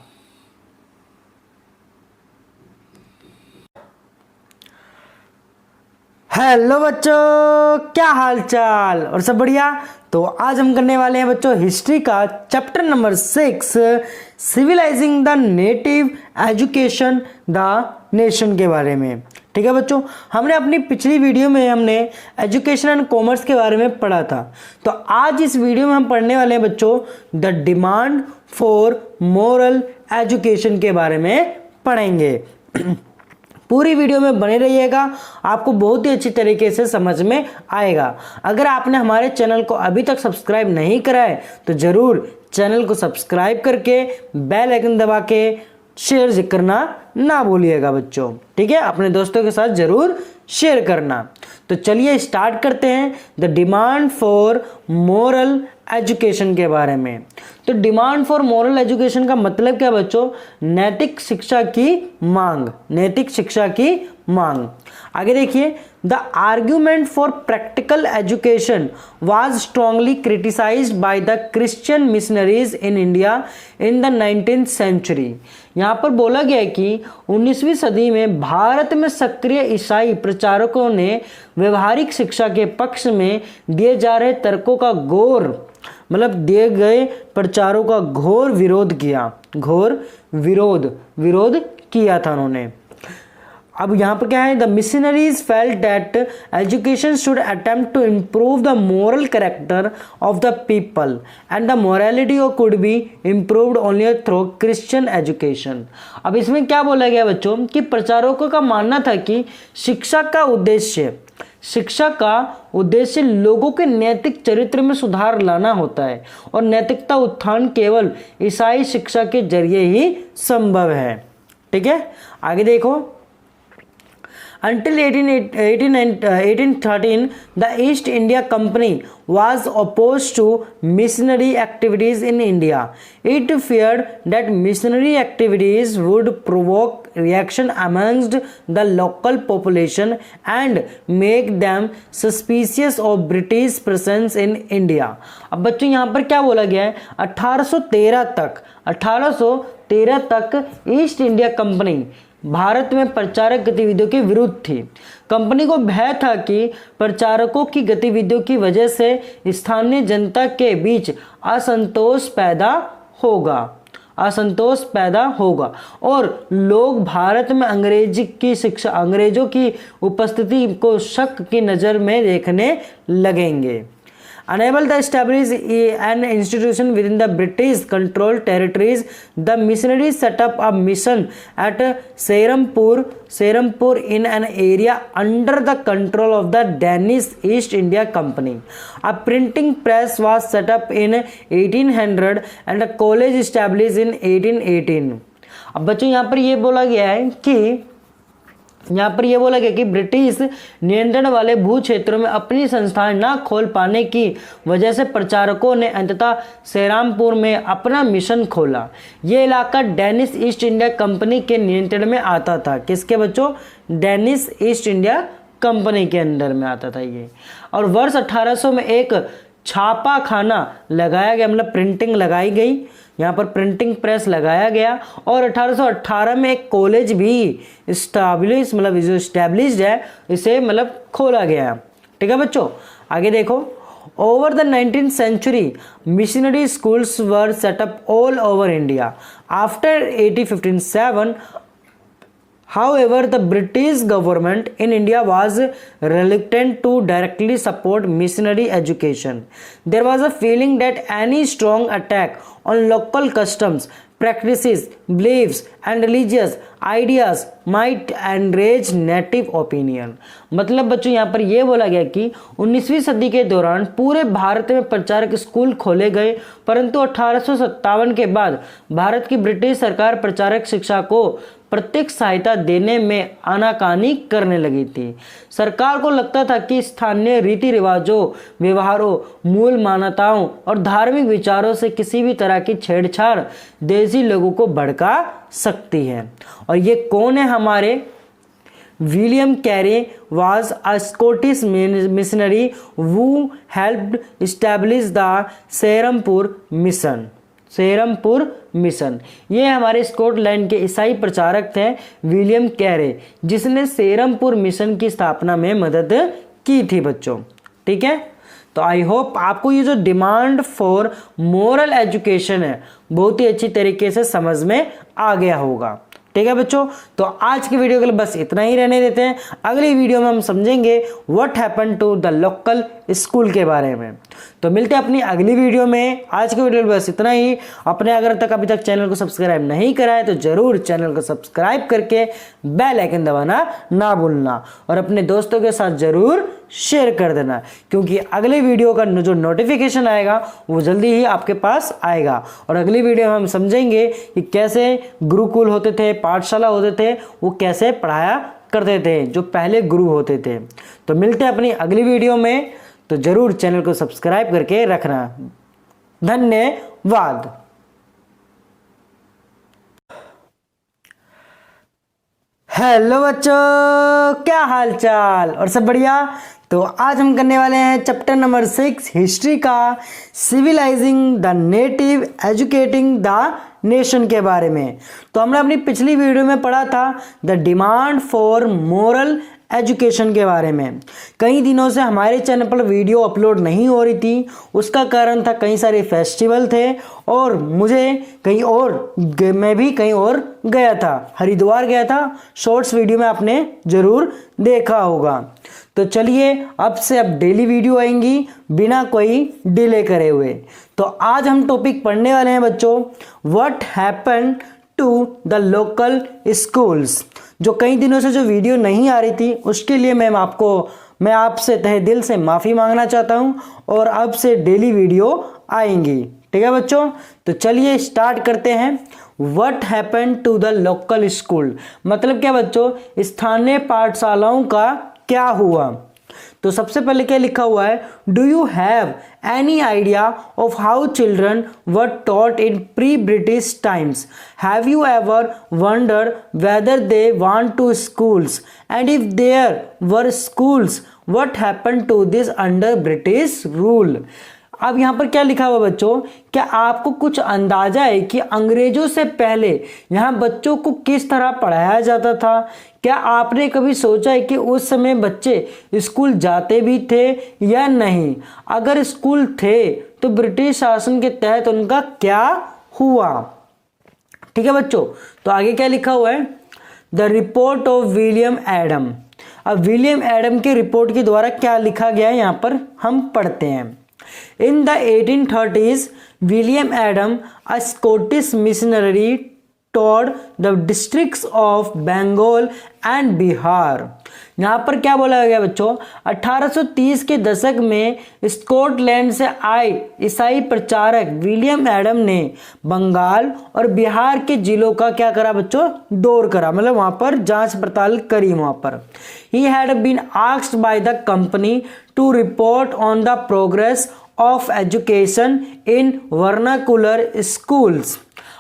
हेलो बच्चों, क्या हाल चाल और सब बढ़िया। तो आज हम करने वाले हैं बच्चों हिस्ट्री का chapter number 6 civilising the native education the nation के बारे में। ठीक है बच्चों, हमने अपनी पिछली वीडियो में हमने एजुकेशन एंड कॉमर्स के बारे में पढ़ा था। तो आज इस वीडियो में हम पढ़ने वाले हैं बच्चों the demand for moral education के बारे में पढ़ेंगे। पूरी वीडियो में बने रहिएगा, आपको बहुत ही अच्छी तरीके से समझ में आएगा। अगर आपने हमारे चैनल को अभी तक सब्सक्राइब नहीं करा है तो ज़रूर चैनल को सब्सक्राइब करके बेल आइकन दबा के शेयर करना ना भूलिएगा बच्चों। ठीक है, अपने दोस्तों के साथ ज़रूर शेयर करना। तो चलिए स्टार्ट करते हैं the demand for moral education के बारे में। तो डिमांड फॉर मोरल एजुकेशन का मतलब क्या बच्चों? नैतिक शिक्षा की मांग। नैतिक शिक्षा की मांग। आगे देखिए, the argument for practical education was strongly criticised by the Christian missionaries in India in the 19th century. यहाँ पर बोला गया है कि 19वीं सदी में भारत में सक्रिय ईसाई प्रचारकों ने व्यवहारिक शिक्षा के पक्ष में दिए जा रहे तर्कों का दिए गए प्रचारों का घोर विरोध किया था उन्होंने। अब यहाँ पर क्या है? The missionaries felt that education should attempt to improve the moral character of the people and the morality could be improved only through Christian education. अब इसमें क्या बोला गया बच्चों कि प्रचारकों का मानना था कि शिक्षा का उद्देश्य लोगों के नैतिक चरित्र में सुधार लाना होता है और नैतिकता उत्थान केवल ईसाई शिक्षा के जरिए ही संभव है। ठीक है, आगे देखो। Until 1813, the East India Company was opposed to missionary activities in India. It feared that missionary activities would provoke reaction amongst the local population and make them suspicious of British presence in India. अब बच्चों यहाँ पर क्या बोला गया है? 1813 तक east India company Bharat में प्रचारक गतिविधियों के विरुद्ध थी। कंपनी को भय था कि प्रचारकों की गतिविधियों की वजह से स्थानीय जनता के बीच असंतोष पैदा होगा और लोग भारत में अंग्रेजों की उपस्थिति को शक की नज़र में देखने लगेंगे। unable to establish an institution within the British controlled territories, the missionaries set up a mission at Serampore in an area under the control of the Danish East India Company. A printing press was set up in 1800 and a college established in 1818. अब बच्चों यहाँ पर ये बोला गया है कि British नियंत्रण वाले भू क्षेत्रों में अपनी संस्थाएं ना खोल पाने की वजह से प्रचारकों ने अंततः सेरामपुर में अपना मिशन खोला। ये इलाका डेनिश ईस्ट इंडिया कंपनी के नियंत्रण में आता था। किसके बच्चों? डेनिश ईस्ट इंडिया कंपनी के अंदर में आता था ये। और वर्ष 1800 में एक छापा खाना लगाया गया, मतलब प्रिंटिंग लगाई गई, यहाँ पर प्रिंटिंग प्रेस लगाया गया। और 1818 में एक कॉलेज भी इस्टेब्लिश्ड है, इसे मतलब खोला गया। ठीक है बच्चों, आगे देखो। Over the 19th century, missionary schools were set up all over India. After 1857, however, the British government in India was reluctant to directly support missionary education. There was a feeling that any strong attack on local customs, practices, beliefs and religious ideas might enrage native opinion. मतलब बच्चों यहाँ पर यह बोला गया कि 19वीं सदी के दौरान पूरे भारत में प्रचारक स्कूल खोले गए, परंतु 1857 के बाद भारत की ब्रिटिश सरकार प्रचारक शिक्षा को प्रत्येक सहायता देने में आनाकानी करने लगी थी। सरकार को लगता था कि स्थानीय रीति रिवाजों, व्यवहारों, मूल मान्यताओं और धार्मिक विचारों से किसी भी तरह की छेड़छाड़ देसी लोगों को भड़का सकती है। और ये कौन है हमारे? William Carey was a Scottish missionary who helped establish the Serampore mission. ये हमारे स्कॉटलैंड के ईसाई प्रचारक थे विलियम कैरे, जिसने सेरमपुर मिशन की स्थापना में मदद की थी बच्चों। ठीक है, तो आई होप आपको ये जो डिमांड फॉर मोरल एजुकेशन है बहुत ही अच्छी तरीके से समझ में आ गया होगा। ठीक है बच्चों, तो आज की वीडियो के लिए बस इतना ही रहने देते हैं। अगली वीडियो में हम समझेंगे what happen to the local school के बारे में। तो मिलते हैं अपनी अगली वीडियो में। आज की वीडियो में बस इतना ही। अपने अगर अभी तक चैनल को सब्सक्राइब नहीं करा है तो जरूर चैनल को सब्सक्राइब करके बेल आइकन दबाना ना भूलना और अपने दोस्तों के साथ जरूर शेयर कर देना, क्योंकि अगले वीडियो का जो नोटिफिकेशन आएगा वो जल्दी ही आपके पास आएगा। और अगली वीडियो में हम समझेंगे कि कैसे गुरुकुल होते थे, पाठशाला होते थे, वो कैसे पढ़ाया करते थे जो पहले गुरु होते थे। तो मिलते हैं अपनी अगली वीडियो में, तो जरूर चैनल को सब्सक्राइब करके रखना। धन्यवाद। हेलो बच्चों, क्या हाल चाल और सब बढ़िया। तो आज हम करने वाले हैं चैप्टर नंबर 6 हिस्ट्री का, civilising the native educating the nation के बारे में। तो हमने अपनी पिछली वीडियो में पढ़ा था the demand for moral education के बारे में। कई दिनों से हमारे चैनल पर वीडियो अपलोड नहीं हो रही थी, उसका कारण था कई सारे फेस्टिवल थे और मैं भी कहीं और गया था, हरिद्वार गया था। शॉर्ट्स वीडियो में आपने ज़रूर देखा होगा। तो चलिए अब से अब डेली वीडियो आएंगी बिना कोई डिले करे हुए। तो आज हम टॉपिक पढ़ने वाले हैं बच्चों, what happen to the local schools. जो कई दिनों से जो वीडियो नहीं आ रही थी उसके लिए मैं आपसे तहे दिल से माफ़ी मांगना चाहता हूं और अब से डेली वीडियो आएंगी। ठीक है बच्चों, तो चलिए स्टार्ट करते हैं। What happen to the local school मतलब क्या बच्चों? स्थानीय पाठशालाओं का क्या हुआ। तो सबसे पहले क्या लिखा हुआ है, do you have any idea of how children were taught in pre British times? Have you ever wondered whether they want to schools and if there were schools what happen to this under British rule? अब यहाँ पर क्या लिखा हुआ बच्चों, क्या आपको कुछ अंदाजा है कि अंग्रेजों से पहले यहाँ बच्चों को किस तरह पढ़ाया जाता था? क्या आपने कभी सोचा है कि उस समय बच्चे स्कूल जाते भी थे या नहीं? अगर स्कूल थे तो ब्रिटिश शासन के तहत उनका क्या हुआ? ठीक है बच्चों, तो आगे क्या लिखा हुआ है, the report of William Adam. अब विलियम एडम की रिपोर्ट के द्वारा क्या लिखा गया है यहाँ पर हम पढ़ते हैं। In the 1830s, William Adam, a Scottish missionary, toured the districts of Bengal and Bihar. यहाँ पर क्या बोला गया बच्चों, 1830 के दशक में स्कॉटलैंड से आए ईसाई प्रचारक विलियम एडम ने बंगाल और बिहार के जिलों का क्या करा बच्चों, दौर करा, मतलब वहाँ पर जांच पड़ताल करी वहाँ पर. He had been asked by the company to report on the progress of education in vernacular schools.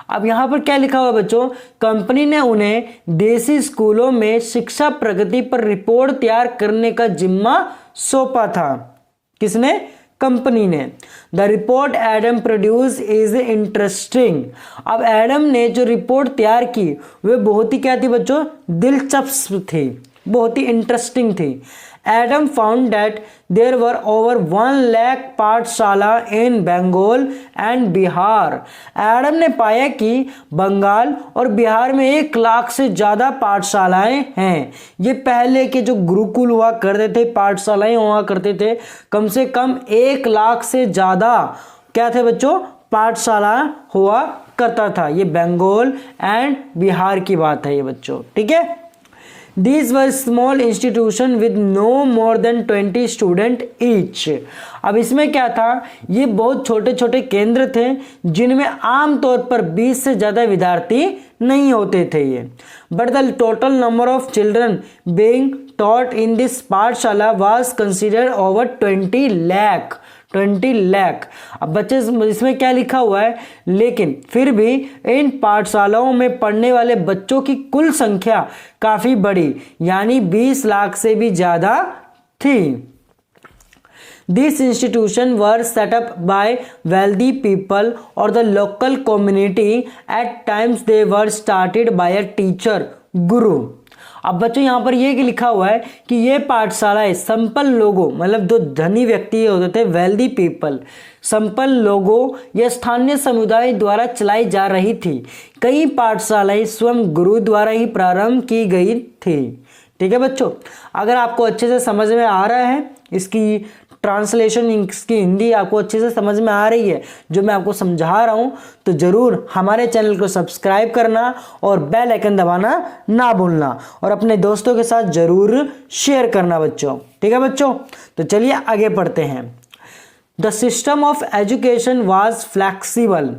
अब यहाँ पर क्या लिखा हुआ बच्चों, कंपनी ने उन्हें देसी स्कूलों में शिक्षा प्रगति पर रिपोर्ट तैयार करने का जिम्मा सौंपा था. किसने, कंपनी ने. The report Adam produce is interesting. अब एडम ने जो रिपोर्ट तैयार की वह बहुत ही क्या थी बच्चों, दिलचस्प थी, बहुत ही इंटरेस्टिंग थी. Adam found that there were over 1 lakh पाठशाला in Bengal and Bihar. Adam ने पाया कि बंगाल और बिहार में 1 लाख से ज़्यादा पाठशालाएं हैं. ये पहले के जो गुरुकुल हुआ करते थे, पाठशालाएं हुआ करते थे, कम से कम 1 लाख से ज़्यादा क्या थे बच्चों, पाठशाला हुआ करता था. ये बंगाल एंड बिहार की बात है ये बच्चों, ठीक है. These were small institution with no more than 20 student each. अब इसमें क्या था, ये बहुत छोटे छोटे केंद्र थे जिनमें आमतौर पर 20 से ज़्यादा विद्यार्थी नहीं होते थे ये. But the total number of children being taught in this पाठशाला was considered over 20 lakh. 20 lakh. अब बच्चे इसमें क्या लिखा हुआ है, लेकिन फिर भी इन पाठशालाओं में पढ़ने वाले बच्चों की कुल संख्या काफ़ी बड़ी, यानी 20 लाख से भी ज़्यादा थी. These institutions were set up by wealthy people or the local community. At times they were started by a teacher, guru. अब बच्चों यहाँ पर ये लिखा हुआ है कि ये पाठशालाएं संपन्न लोगों, मतलब जो धनी व्यक्ति होते थे, वेल्दी पीपल, संपन्न लोगों या स्थानीय समुदाय द्वारा चलाई जा रही थी. कई पाठशालाएं स्वयं गुरु द्वारा ही प्रारंभ की गई थी. ठीक है बच्चों, अगर आपको अच्छे से समझ में आ रहा है, इसकी ट्रांसलेशन, इसकी हिंदी आपको अच्छे से समझ में आ रही है जो मैं आपको समझा रहा हूं, तो ज़रूर हमारे चैनल को सब्सक्राइब करना और बेल आइकन दबाना ना भूलना और अपने दोस्तों के साथ ज़रूर शेयर करना बच्चों. ठीक है बच्चों, तो चलिए आगे पढ़ते हैं. The system of education was flexible.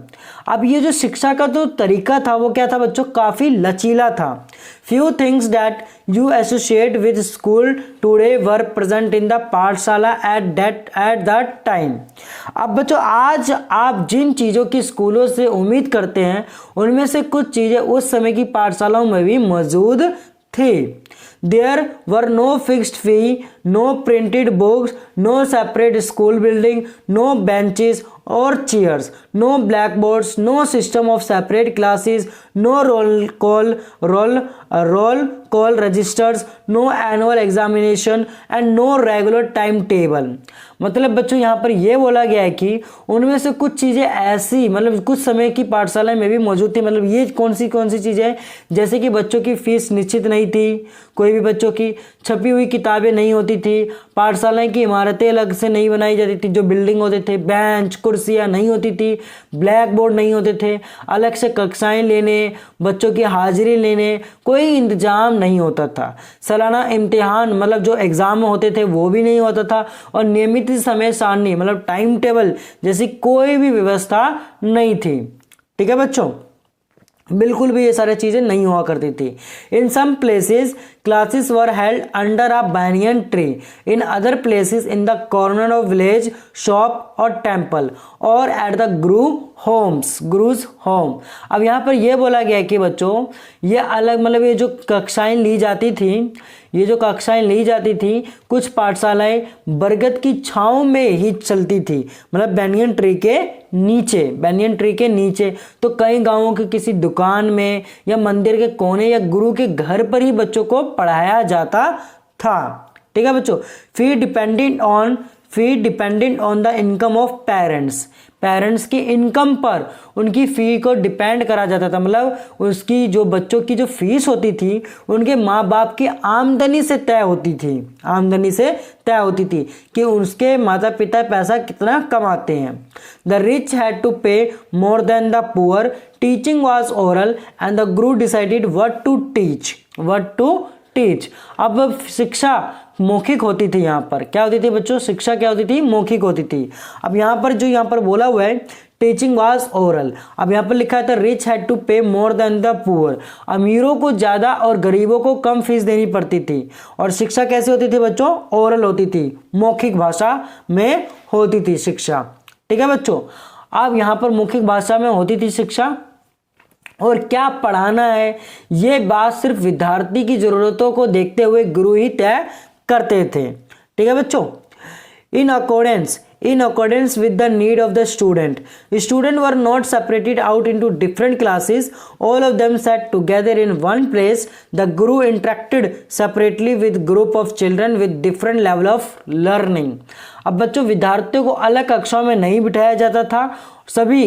अब ये जो शिक्षा का जो तरीका था वो क्या था बच्चों, काफ़ी लचीला था. Few things that you associate with school today were present in the पाठशाला एट दैट टाइम. अब बच्चों आज आप जिन चीज़ों की स्कूलों से उम्मीद करते हैं उनमें से कुछ चीज़ें उस समय की पाठशालाओं में भी मौजूद थी. There were no fixed fee, no printed books, no separate school building, no benches or chairs, no blackboards, no system of separate classes, no roll call registers, no annual examination and no regular timetable. मतलब बच्चों यहाँ पर यह बोला गया है कि उनमें से कुछ चीज़ें ऐसी, मतलब कुछ समय की पाठशाला में भी मौजूद थी. मतलब ये कौन सी चीज़ें, जैसे कि बच्चों की फीस निश्चित नहीं थी, कोई भी बच्चों की छपी हुई किताबें नहीं होती थी, पाठशालाएं की इमारतें अलग से नहीं बनाई जाती थी, जो बिल्डिंग होते थे, बेंच कुर्सियाँ नहीं होती थी, ब्लैक बोर्ड नहीं होते थे, अलग से कक्षाएं लेने, बच्चों की हाजिरी लेने कोई इंतजाम नहीं होता था. सालाना इम्तिहान, मतलब जो एग्ज़ाम होते थे वो भी नहीं होता था, और नियमित समय सारणी, मतलब टाइम टेबल जैसी कोई भी व्यवस्था नहीं थी. ठीक है बच्चों, बिल्कुल भी ये सारी चीज़ें नहीं हुआ करती थी. In some places classes were held under a banyan tree. In other places in the corner of village, shop और टेम्पल और एट द गुरुज होम. अब यहाँ पर यह बोला गया कि बच्चों ये अलग, मतलब ये जो कक्षाएं ली जाती थी, कुछ पाठशालाएं बरगद की छांव में ही चलती थी, मतलब banyan ट्री के नीचे. तो कई गांवों के किसी दुकान में या मंदिर के कोने या गुरु के घर पर ही बच्चों को पढ़ाया जाता था. ठीक है बच्चों, fee dependent on the income of parents, parents की इनकम पर उनकी फ़ी को डिपेंड करा जाता था। मतलब उसकी जो बच्चों की जो फीस होती थी उनके माँ बाप की आमदनी से तय होती थी, आमदनी से तय होती थी कि उसके माता पिता पैसा कितना कमाते हैं। The rich had to pay more than the poor, teaching was oral and the guru decided what to teach, what to teach. अब शिक्षा मौखिक होती थी, यहाँ पर क्या होती थी बच्चों, शिक्षा क्या होती थी, मौखिक होती थी। अब यहाँ पर जो यहाँ पर बोला हुआ है टीचिंग वाज ओरल, अब यहाँ पर लिखा था rich had to pay more than the poor, अमीरों को ज़्यादा और गरीबों को कम फीस देनी पड़ती थी। और शिक्षा कैसे होती थी बच्चों, ओरल होती थी, मौखिक भाषा में होती थी शिक्षा। ठीक है बच्चों, अब यहाँ पर मौखिक भाषा में होती थी शिक्षा और क्या पढ़ाना है ये बात सिर्फ विद्यार्थी की ज़रूरतों को देखते हुए गुरु ही तय करते थे। ठीक है बच्चों, इन accordance with the need of the student were not separated out into different classes, all of them sat together in one place. The guru interacted separately with group of children with different level of learning. अब बच्चों विद्यार्थियों को अलग कक्षाओं में नहीं बिठाया जाता था, सभी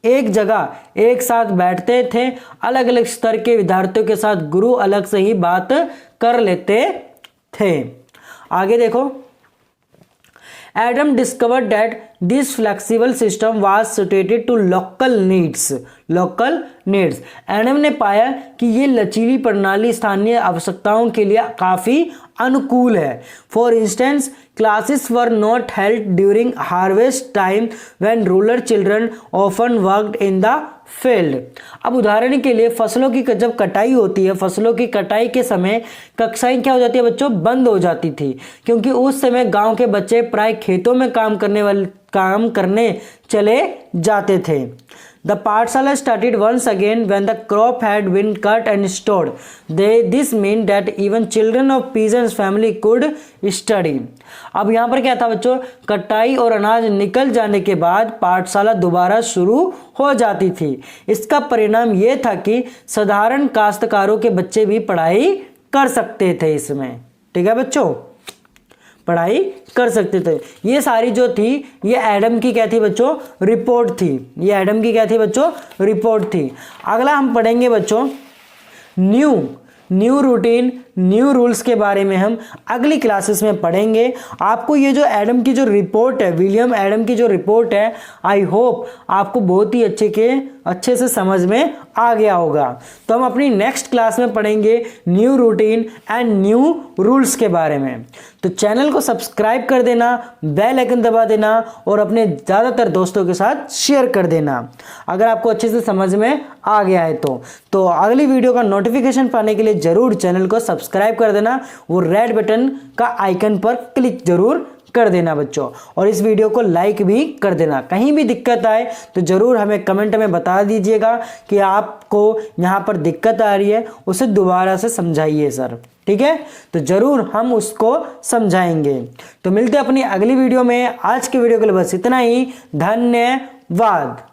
एक जगह एक साथ बैठते थे। अलग अलग स्तर के विद्यार्थियों के साथ गुरु अलग से ही बात कर लेते थे। आगे देखो, Adam discovered that this flexible system was suited to local needs. Local needs. Adam ने पाया कि ये लचीली प्रणाली स्थानीय आवश्यकताओं के लिए काफ़ी अनुकूल है। For instance, classes were not held during harvest time when rural children often worked in the field. अब उदाहरण के लिए फसलों की जब कटाई होती है, फसलों की कटाई के समय कक्षाएं क्या हो जाती है बच्चों, बंद हो जाती थी, क्योंकि उस समय गांव के बच्चे प्राय खेतों में काम करने चले जाते थे। The पाठशाला started once again when the crop had been cut and stored. This meant that even children of peasants family could study. अब यहाँ पर क्या था बच्चों, कटाई और अनाज निकल जाने के बाद पाठशाला दोबारा शुरू हो जाती थी। इसका परिणाम ये था कि साधारण काश्तकारों के बच्चे भी पढ़ाई कर सकते थे इसमें। ठीक है बच्चों, पढ़ाई कर सकते थे। ये सारी जो थी ये एडम की क्या थी बच्चों, रिपोर्ट थी। ये एडम की क्या थी बच्चों, रिपोर्ट थी। अगला हम पढ़ेंगे बच्चों न्यू रूटीन, न्यू रूल्स के बारे में हम अगली क्लासेस में पढ़ेंगे। आपको ये जो एडम की जो रिपोर्ट है, विलियम एडम की जो रिपोर्ट है, आई होप आपको बहुत ही अच्छे से समझ में आ गया होगा। तो हम अपनी नेक्स्ट क्लास में पढ़ेंगे new routine and new rules के बारे में। तो चैनल को सब्सक्राइब कर देना, बेल आइकन दबा देना और अपने ज़्यादातर दोस्तों के साथ शेयर कर देना अगर आपको अच्छे से समझ में आ गया है। तो अगली वीडियो का नोटिफिकेशन पाने के लिए ज़रूर चैनल को सब्सक्राइब कर देना, वो रेड बटन का आइकन पर क्लिक जरूर कर देना बच्चों, और इस वीडियो को लाइक भी कर देना। कहीं भी दिक्कत आए तो ज़रूर हमें कमेंट में बता दीजिएगा कि आपको यहाँ पर दिक्कत आ रही है, उसे दोबारा से समझाइए सर। ठीक है, तो ज़रूर हम उसको समझाएंगे। तो मिलते हैं अपनी अगली वीडियो में। आज के वीडियो के लिए बस इतना ही, धन्यवाद।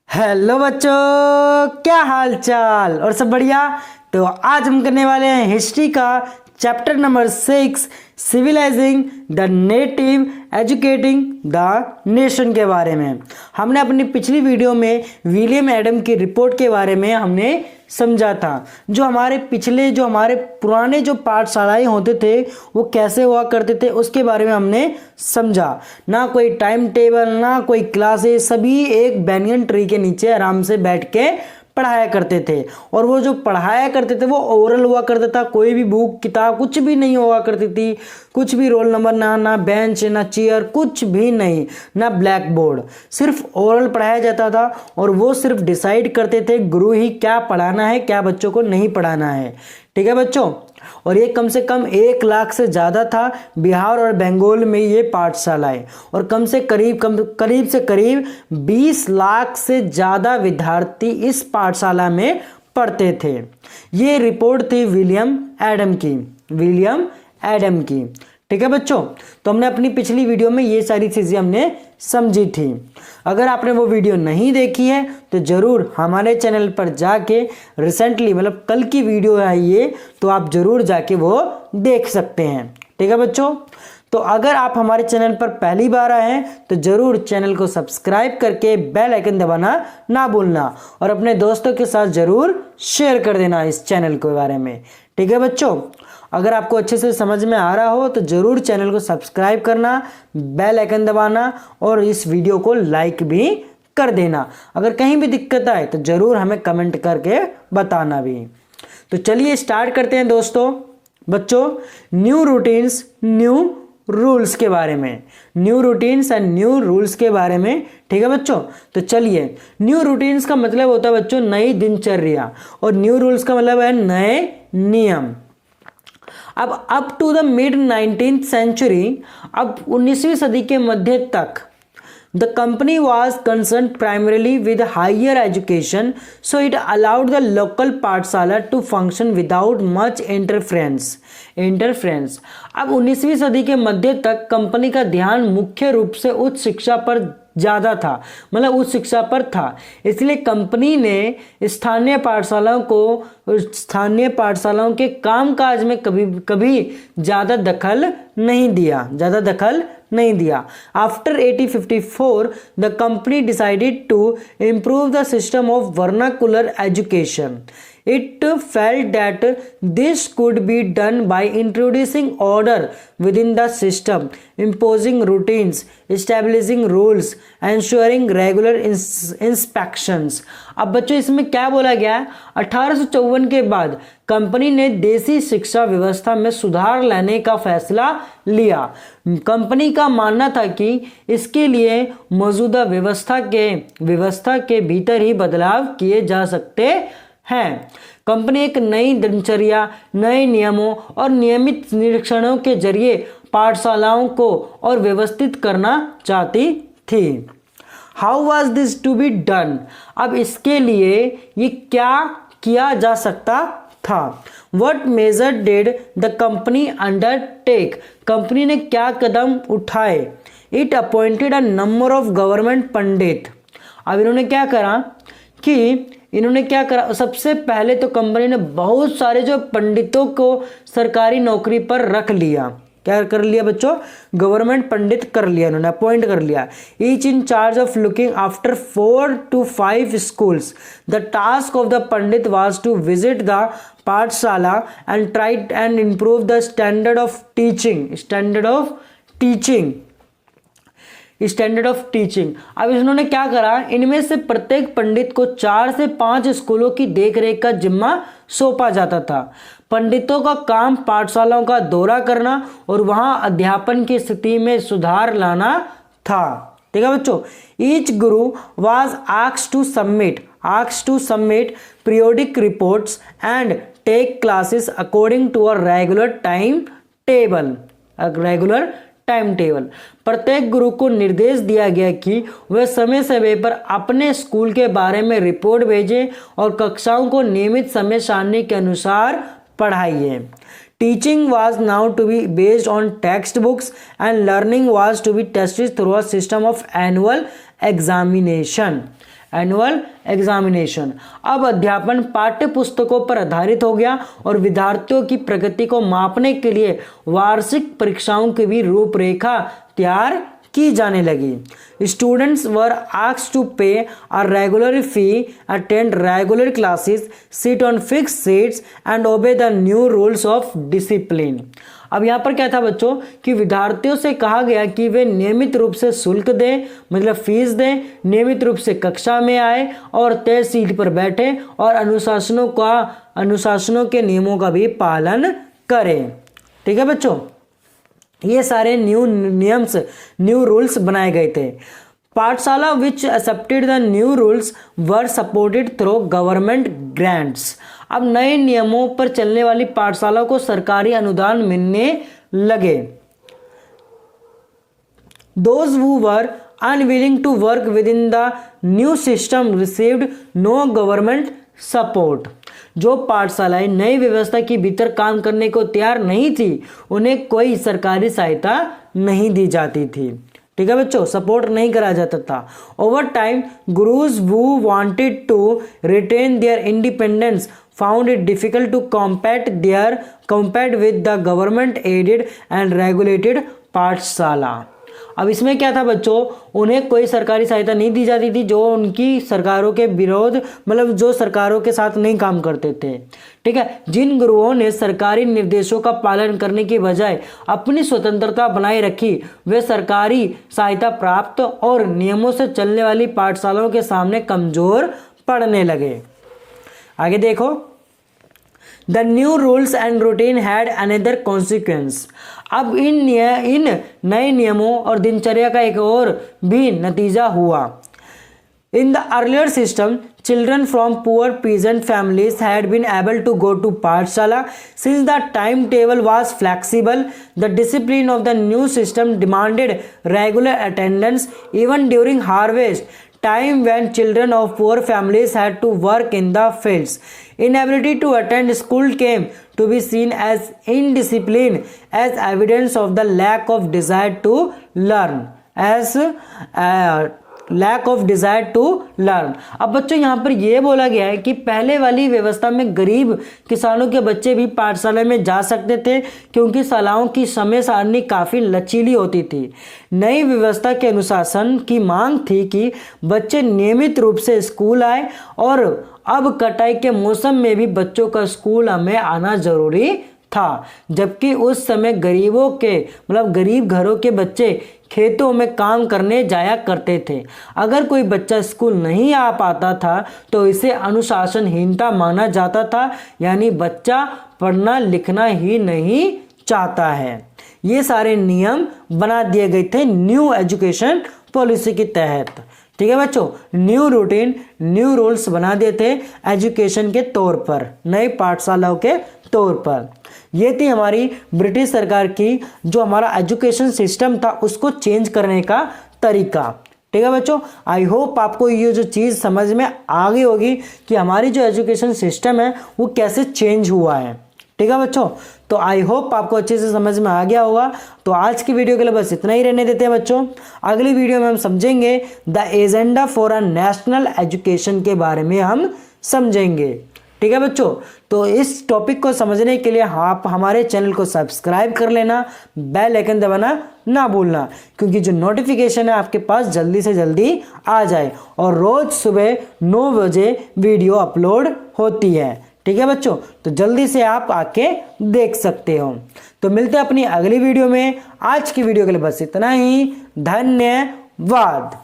हेलो बच्चों, क्या हाल चाल और सब बढ़िया। तो आज हम करने वाले हैं हिस्ट्री का chapter number 6, civilising the native educating the nation के बारे में। हमने अपनी पिछली वीडियो में विलियम एडम की रिपोर्ट के बारे में हमने समझा था। जो हमारे पुराने जो पाठशालाएं होते थे वो कैसे हुआ करते थे उसके बारे में हमने समझा। ना कोई टाइम टेबल, ना कोई क्लासेस, सभी एक बैनियन ट्री के नीचे आराम से बैठ के पढ़ाया करते थे। और वो जो पढ़ाया करते थे वो ओरल हुआ करता था, कोई भी बुक किताब कुछ भी नहीं हुआ करती थी, कुछ भी रोल नंबर ना बेंच ना चेयर, कुछ भी नहीं, ना ब्लैक बोर्ड, सिर्फ ओरल पढ़ाया जाता था। और वो सिर्फ डिसाइड करते थे गुरु ही क्या पढ़ाना है, क्या बच्चों को नहीं पढ़ाना है। ठीक है बच्चों, और ये कम से कम 1 लाख से ज़्यादा था बिहार और बंगाल में ये पाठशालाएं, और करीब से करीब 20 लाख से ज़्यादा विद्यार्थी इस पाठशाला में पढ़ते थे। ये रिपोर्ट थी विलियम एडम की। ठीक है बच्चों, तो हमने अपनी पिछली वीडियो में ये सारी चीज़ें हमने समझी थी। अगर आपने वो वीडियो नहीं देखी है तो ज़रूर हमारे चैनल पर जाके रिसेंटली मतलब कल की वीडियो है ये, तो आप ज़रूर जाके वो देख सकते हैं। ठीक है बच्चों, तो अगर आप हमारे चैनल पर पहली बार आए हैं तो ज़रूर चैनल को सब्सक्राइब करके बेल आइकन दबाना ना भूलना और अपने दोस्तों के साथ ज़रूर शेयर कर देना इस चैनल के बारे में। ठीक है बच्चों, अगर आपको अच्छे से समझ में आ रहा हो तो ज़रूर चैनल को सब्सक्राइब करना, बेल आइकन दबाना और इस वीडियो को लाइक भी कर देना। अगर कहीं भी दिक्कत आए तो ज़रूर हमें कमेंट करके बताना भी। तो चलिए स्टार्ट करते हैं दोस्तों। बच्चों, न्यू रूटीन्स न्यू रूल्स के बारे में, new routines and new rules के बारे में। ठीक है बच्चों, तो चलिए, न्यू रूटीन्स का मतलब होता है बच्चों नई दिनचर्या और न्यू रूल्स का मतलब है नए नियम। अब up to the mid 19th century, अब 19वीं सदी के मध्य तक the company was concerned primarily with higher education, so it allowed the local पाठशाला to function without much interference। अब 19वीं सदी के मध्य तक कंपनी का ध्यान मुख्य रूप से उच्च शिक्षा पर ज़्यादा था, मतलब उच्च शिक्षा पर था। इसलिए कंपनी ने स्थानीय पाठशालाओं के कामकाज में कभी ज़्यादा दखल नहीं दिया। After 1854, the company decided to improve the system of vernacular education. It felt that this could be done by introducing order within the system, imposing routines, establishing rules, ensuring regular inspections। अब बच्चों इसमें क्या बोला गया है, 1854 के बाद company ने देसी शिक्षा व्यवस्था में सुधार लाने का फैसला लिया। कंपनी का मानना था कि इसके लिए मौजूदा व्यवस्था के भीतर ही बदलाव किए जा सकते हैं। कंपनी एक नई दिनचर्या, नए नियमों और नियमित निरीक्षणों के जरिए पाठशालाओं को और व्यवस्थित करना चाहती थी। How was this to be done? अब इसके लिए ये क्या किया जा सकता था? What measure did the company undertake? Company ने क्या कदम उठाए? It appointed a number of government पंडित। अब इन्होंने क्या करा, सबसे पहले तो कंपनी ने बहुत सारे जो पंडितों को सरकारी नौकरी पर रख लिया। क्या कर लिया बच्चों? गवर्नमेंट पंडित कर लिया, इन्होंने अपॉइंट कर लिया। Each in charge of looking after 4 to 5 schools. The task of the pandit was to visit the pathshala and try and improve the standard of teaching. अब इन्होंने क्या करा, इनमें से प्रत्येक पंडित को 4 से 5 स्कूलों की देखरेख का जिम्मा सौंपा जाता था। पंडितों का काम पाठशालाओं का दौरा करना और वहां अध्यापन की स्थिति में सुधार लाना था। ठीक है बच्चों, each guru was asked to submit periodic reports and take classes according to a regular timetable। प्रत्येक गुरु को निर्देश दिया गया कि वह समय समय पर अपने स्कूल के बारे में रिपोर्ट भेजें और कक्षाओं को नियमित समय सारणी के अनुसार पढ़ाइए। Teaching was now to be based on textbooks and learning was to be tested through a system of annual examination। अब अध्यापन पाठ्य पुस्तकों पर आधारित हो गया और विद्यार्थियों की प्रगति को मापने के लिए वार्षिक परीक्षाओं की भी रूपरेखा तैयार की जाने लगी। स्टूडेंट्स वर आस्क्ड टू पे a regular fee, attend regular classes, sit on fixed seats and obey the new rules of discipline. अब यहाँ पर क्या था बच्चों कि विद्यार्थियों से कहा गया कि वे नियमित रूप से शुल्क दें, मतलब फीस दें, नियमित रूप से कक्षा में आए और तय सीट पर बैठें और अनुशासनों के नियमों का भी पालन करें। ठीक है बच्चों, ये सारे न्यू रूल्स बनाए गए थे। Pathshala which accepted the new rules were supported through government grants. अब नए नियमों पर चलने वाली पाठशाला को सरकारी अनुदान मिलने लगे। Those who were unwilling to work within the new system received no government support. जो पाठशालाएं नई व्यवस्था के भीतर काम करने को तैयार नहीं थी, उन्हें कोई सरकारी सहायता नहीं दी जाती थी। ठीक है बच्चों, सपोर्ट नहीं करा जाता था। Over time gurus who wanted to retain their independence found it difficult to compete with the government aided and regulated पाठशाला। अब इसमें क्या था बच्चों, उन्हें कोई सरकारी सहायता नहीं दी जाती थी, जो उनकी सरकारों के विरोध, मतलब जो सरकारों के साथ नहीं काम करते थे। ठीक है, जिन गुरुओं ने सरकारी निर्देशों का पालन करने की बजाय अपनी स्वतंत्रता बनाए रखी, वे सरकारी सहायता प्राप्त और नियमों से चलने वाली पाठशालाओं के सामने कमजोर पड़ने लगे। आगे देखो, the new rules and routine had another consequence. अब इन नए नियमों और दिनचर्या का एक और भी नतीजा हुआ। In the earlier system, children from poor peasant families had been able to go to Pathshala. Since the timetable was flexible, the discipline of the new system demanded regular attendance even during harvest time when children of poor families had to work in the fields. Inability to attend school came to be seen as indiscipline, as evidence of the lack of desire to learn, lack of desire to learn. अब बच्चों यहाँ पर यह बोला गया है कि पहले वाली व्यवस्था में गरीब किसानों के बच्चे भी पाठशाला में जा सकते थे, क्योंकि शालाओं की समय सारणी काफ़ी लचीली होती थी। नई व्यवस्था के अनुशासन की मांग थी कि बच्चे नियमित रूप से स्कूल आए, और अब कटाई के मौसम में भी बच्चों का स्कूल में आना जरूरी था, जबकि उस समय गरीबों के, मतलब गरीब घरों के बच्चे खेतों में काम करने जाया करते थे। अगर कोई बच्चा स्कूल नहीं आ पाता था तो इसे अनुशासनहीनता माना जाता था, यानी बच्चा पढ़ना लिखना ही नहीं चाहता है। ये सारे नियम बना दिए गए थे न्यू एजुकेशन पॉलिसी के तहत। ठीक है बच्चों, न्यू रूटीन, न्यू रूल्स बना दिए थे एजुकेशन के तौर पर, नई पाठशालाओं के तौर पर। ये थी हमारी ब्रिटिश सरकार की जो हमारा एजुकेशन सिस्टम था उसको चेंज करने का तरीका। ठीक है बच्चों, आई होप आपको ये जो चीज़ समझ में आ गई होगी कि हमारी जो एजुकेशन सिस्टम है वो कैसे चेंज हुआ है। ठीक है बच्चों, तो आई होप आपको अच्छे से समझ में आ गया होगा। तो आज की वीडियो के लिए बस इतना ही रहने देते हैं बच्चों। अगली वीडियो में हम समझेंगे the agenda for a national education के बारे में हम समझेंगे। ठीक है बच्चों, तो इस टॉपिक को समझने के लिए आप हमारे चैनल को सब्सक्राइब कर लेना, बेल आइकन दबाना ना भूलना, क्योंकि जो नोटिफिकेशन है आपके पास जल्दी से जल्दी आ जाए, और रोज सुबह 9 बजे वीडियो अपलोड होती है। ठीक है बच्चों, तो जल्दी से आप आके देख सकते हो। तो मिलते हैं अपनी अगली वीडियो में। आज की वीडियो के लिए बस इतना ही। धन्यवाद।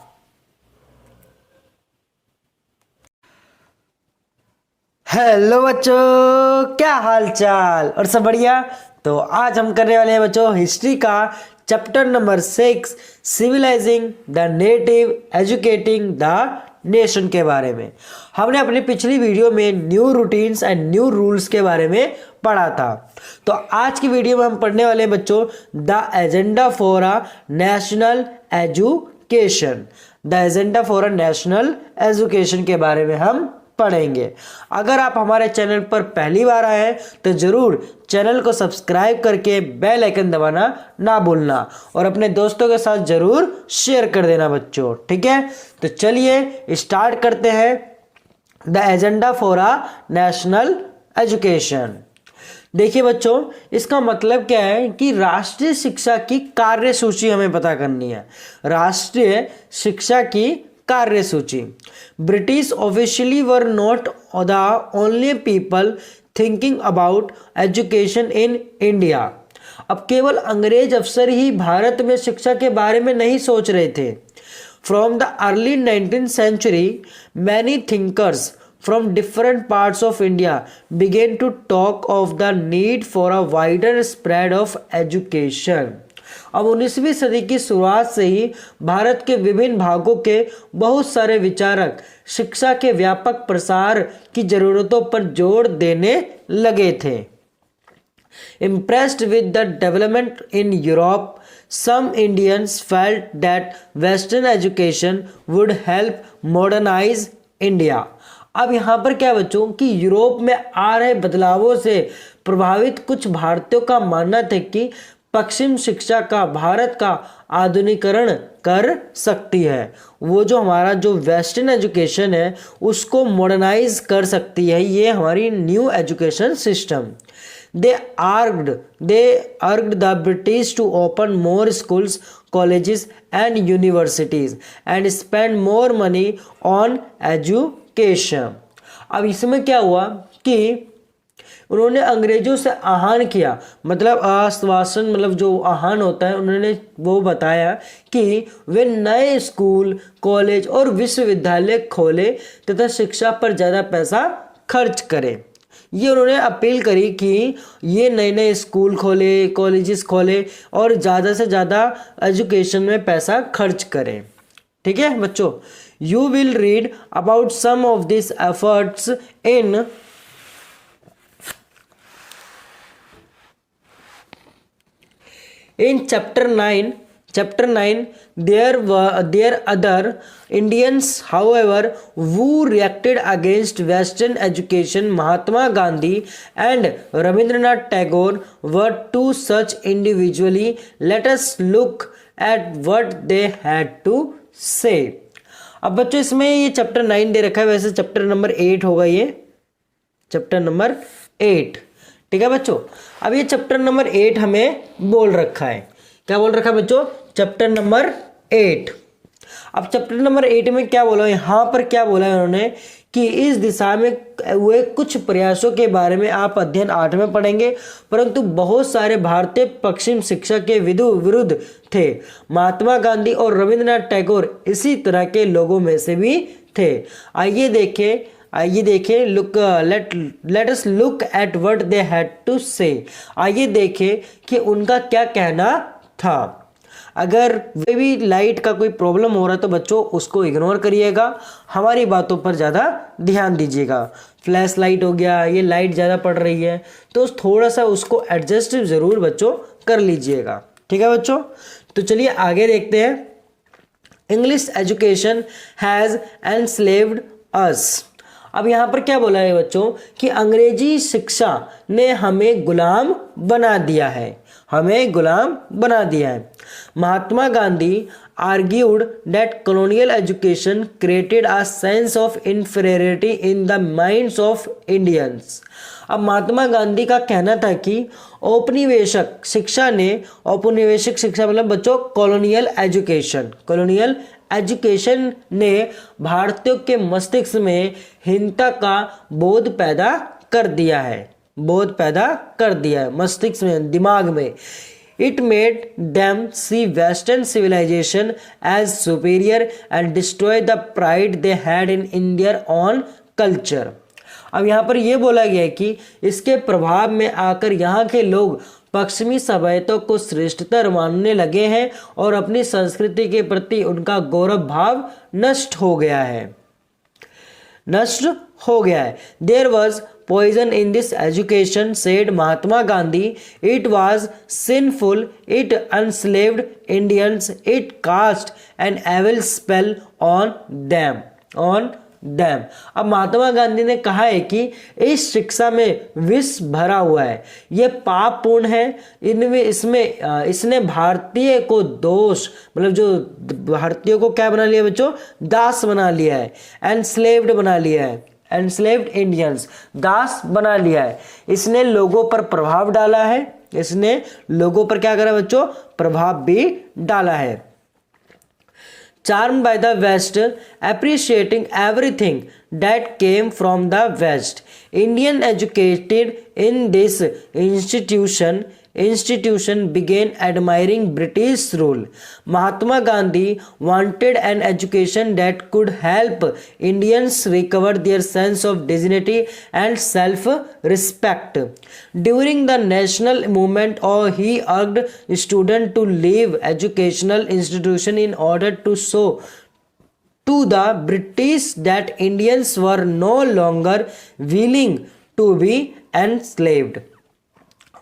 हेलो बच्चों, क्या हाल चाल और सब बढ़िया। तो आज हम करने वाले हैं बच्चों हिस्ट्री का chapter number 6, civilising the native educating the nation के बारे में। हमने अपनी पिछली वीडियो में new routines and new rules के बारे में पढ़ा था। तो आज की वीडियो में हम पढ़ने वाले हैं बच्चों the agenda for a national education. The agenda for a national education के बारे में हम पढ़ेंगे। अगर आप हमारे चैनल पर पहली बार आए हैं तो जरूर चैनल को सब्सक्राइब करके बेल आइकन दबाना ना भूलना, और अपने दोस्तों के साथ जरूर शेयर कर देना बच्चों। ठीक है, तो चलिए स्टार्ट करते हैं the agenda for a national education. देखिए बच्चों, इसका मतलब क्या है कि राष्ट्रीय शिक्षा की कार्यसूची हमें पता करनी है। राष्ट्रीय शिक्षा की कार्यसूची। British officially were not the only people thinking about education in India. अब केवल अंग्रेज अफसर ही भारत में शिक्षा के बारे में नहीं सोच रहे थे। From the early 19th century, many thinkers from different parts of India began to talk of the need for a wider spread of education. अब 19वीं सदी की शुरुआत से ही भारत के विभिन्न भागों के बहुत सारे विचारक शिक्षा के व्यापक प्रसार की जरूरतों पर जोर देने लगे थे। Impressed with the development in Europe, some Indians felt that Western education would help modernize India. अब यहाँ पर क्या है बच्चों कि यूरोप में आ रहे बदलावों से प्रभावित कुछ भारतीयों का मानना था कि पश्चिम शिक्षा का भारत का आधुनिकीकरण कर सकती है, वो जो हमारा जो वेस्टर्न एजुकेशन है उसको मॉडर्नाइज कर सकती है, ये हमारी new education system. They urged the British to open more schools, colleges and universities and spend more money on education। अब इसमें क्या हुआ कि उन्होंने अंग्रेजों से आह्वान किया, मतलब आश्वासन, मतलब जो आह्वान होता है, उन्होंने वो बताया कि वे नए स्कूल, कॉलेज और विश्वविद्यालय खोले तथा शिक्षा पर ज़्यादा पैसा खर्च करें। ये उन्होंने अपील करी कि ये नए नए स्कूल खोले, कॉलेजेस खोले और ज़्यादा से ज़्यादा एजुकेशन में पैसा खर्च करें। ठीक है बच्चों, you will read about some of this efforts in chapter 9 there other Indians however who reacted against western education. Mahatma Gandhi and Rabindranath Tagore were two such individually. Let us look at what they had to say। अब बच्चों इसमें ये chapter 9 दे रखा है, वैसे chapter number 8 होगा, ये chapter number 8। ठीक है बच्चों, अब ये चैप्टर नंबर 8 हमें बोल रखा है, क्या बोल रखा है बच्चों, चैप्टर नंबर 8। अब चैप्टर नंबर 8 में क्या बोला, यहाँ पर क्या बोला है उन्होंने कि इस दिशा में हुए कुछ प्रयासों के बारे में आप अध्ययन 8 में पढ़ेंगे, परंतु बहुत सारे भारतीय पश्चिम शिक्षा के विरुद्ध थे। महात्मा गांधी और रविंद्रनाथ टैगोर इसी तरह के लोगों में से भी थे। आइए देखें let us look at what they had to say. आइए देखें कि उनका क्या कहना था। अगर वे भी लाइट का कोई प्रॉब्लम हो रहा है तो बच्चों उसको इग्नोर करिएगा, हमारी बातों पर ज़्यादा ध्यान दीजिएगा। फ्लैश लाइट हो गया, ये लाइट ज़्यादा पड़ रही है तो थोड़ा सा उसको एडजस्ट ज़रूर बच्चों कर लीजिएगा। ठीक है बच्चों, तो चलिए आगे देखते हैं। इंग्लिश एजुकेशन हैज़ एनस्लेव्ड अस। अब यहाँ पर क्या बोला है बच्चों कि अंग्रेजी शिक्षा ने हमें गुलाम बना दिया है, हमें गुलाम बना दिया है। Mahatma Gandhi argued that colonial education created a sense of inferiority in the minds of Indians। अब महात्मा गांधी का कहना था कि औपनिवेशिक शिक्षा ने, औपनिवेशिक शिक्षा मतलब बच्चों कॉलोनियल एजुकेशन ने भारतीयों के मस्तिष्क में हीनता का बोध पैदा कर दिया है, मस्तिष्क में, दिमाग में। It made them see Western civilization as superior and destroy the pride they had in their own culture। अब यहाँ पर यह बोला गया है कि इसके प्रभाव में आकर यहाँ के लोग पश्चिमी सभ्यता को श्रेष्ठतर मानने लगे हैं और अपनी संस्कृति के प्रति उनका गौरव भाव नष्ट हो गया है। There was poison in this education, said Mahatma Gandhi. It was sinful, it enslaved Indians, it cast an evil spell on them। अब महात्मा गांधी ने कहा है कि इस शिक्षा में विष भरा हुआ है, ये पापपूर्ण है, इसने भारतीय को दोष, मतलब जो भारतीयों को क्या बना लिया बच्चों, दास बना लिया है, एनस्लेव्ड बना लिया है, एनस्लेव्ड इंडियंस, दास बना लिया है। इसने लोगों पर प्रभाव डाला है, इसने लोगों पर क्या करा बच्चों, प्रभाव भी डाला है। Charmed by the West, appreciating everything that came from the West, Indian educated in this institution began admiring British rule। Mahatma Gandhi wanted an education that could help Indians recover their sense of dignity and self-respect। During the national movement, he urged students to leave educational institutions in order to show to the British that Indians were no longer willing to be enslaved।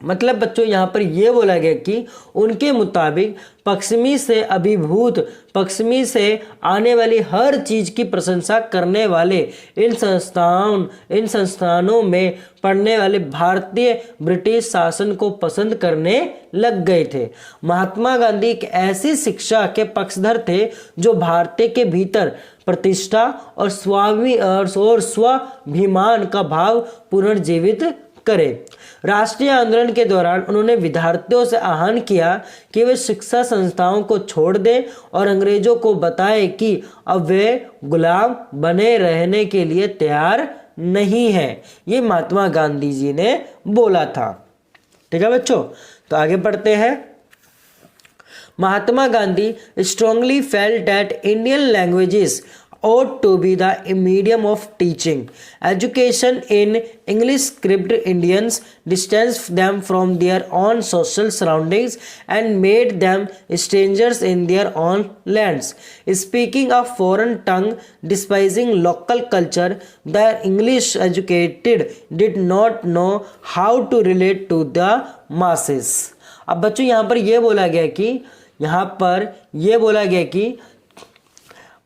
मतलब बच्चों यहाँ पर यह बोला गया कि उनके मुताबिक पश्चिमी से अभिभूत, पश्चिमी से आने वाली हर चीज की प्रशंसा करने वाले इन संस्थानों में पढ़ने वाले भारतीय ब्रिटिश शासन को पसंद करने लग गए थे। महात्मा गांधी एक ऐसी शिक्षा के पक्षधर थे जो भारतीय के भीतर प्रतिष्ठा और स्वाभिमान का भाव पुनर्जीवित करे। राष्ट्रीय आंदोलन के दौरान उन्होंने विद्यार्थियों से आह्वान किया कि वे शिक्षा संस्थाओं को छोड़ दें और अंग्रेजों को बताएं कि अब वे गुलाम बने रहने के लिए तैयार नहीं है। ये महात्मा गांधी जी ने बोला था। ठीक है बच्चों, तो आगे पढ़ते हैं। Mahatma Gandhi strongly felt that Indian languages ought to be the medium of teaching. Education in English script Indians distanced them from their own social surroundings and made them strangers in their own lands. Speaking a foreign tongue, despising local culture, the English educated did not know how to relate to the masses. अब बच्चों यहाँ पर यह बोला गया कि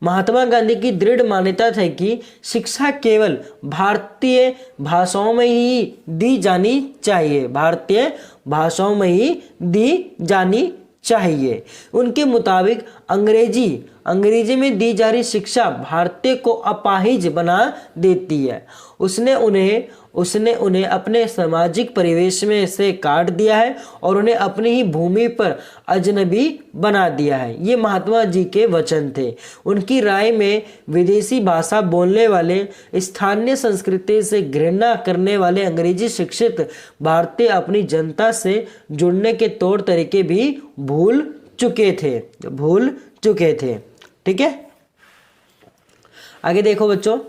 महात्मा गांधी की दृढ़ मान्यता था कि शिक्षा केवल भारतीय भाषाओं में ही दी जानी चाहिए, भारतीय भाषाओं में ही दी जानी चाहिए। उनके मुताबिक अंग्रेजी में दी जा रही शिक्षा भारतीय को अपाहिज बना देती है। उसने उन्हें अपने सामाजिक परिवेश में से काट दिया है और उन्हें अपनी ही भूमि पर अजनबी बना दिया है। ये महात्मा जी के वचन थे। उनकी राय में विदेशी भाषा बोलने वाले, स्थानीय संस्कृति से घृणा करने वाले अंग्रेजी शिक्षित भारतीय अपनी जनता से जुड़ने के तौर तरीके भी भूल चुके थे। ठीक है, आगे देखो बच्चों।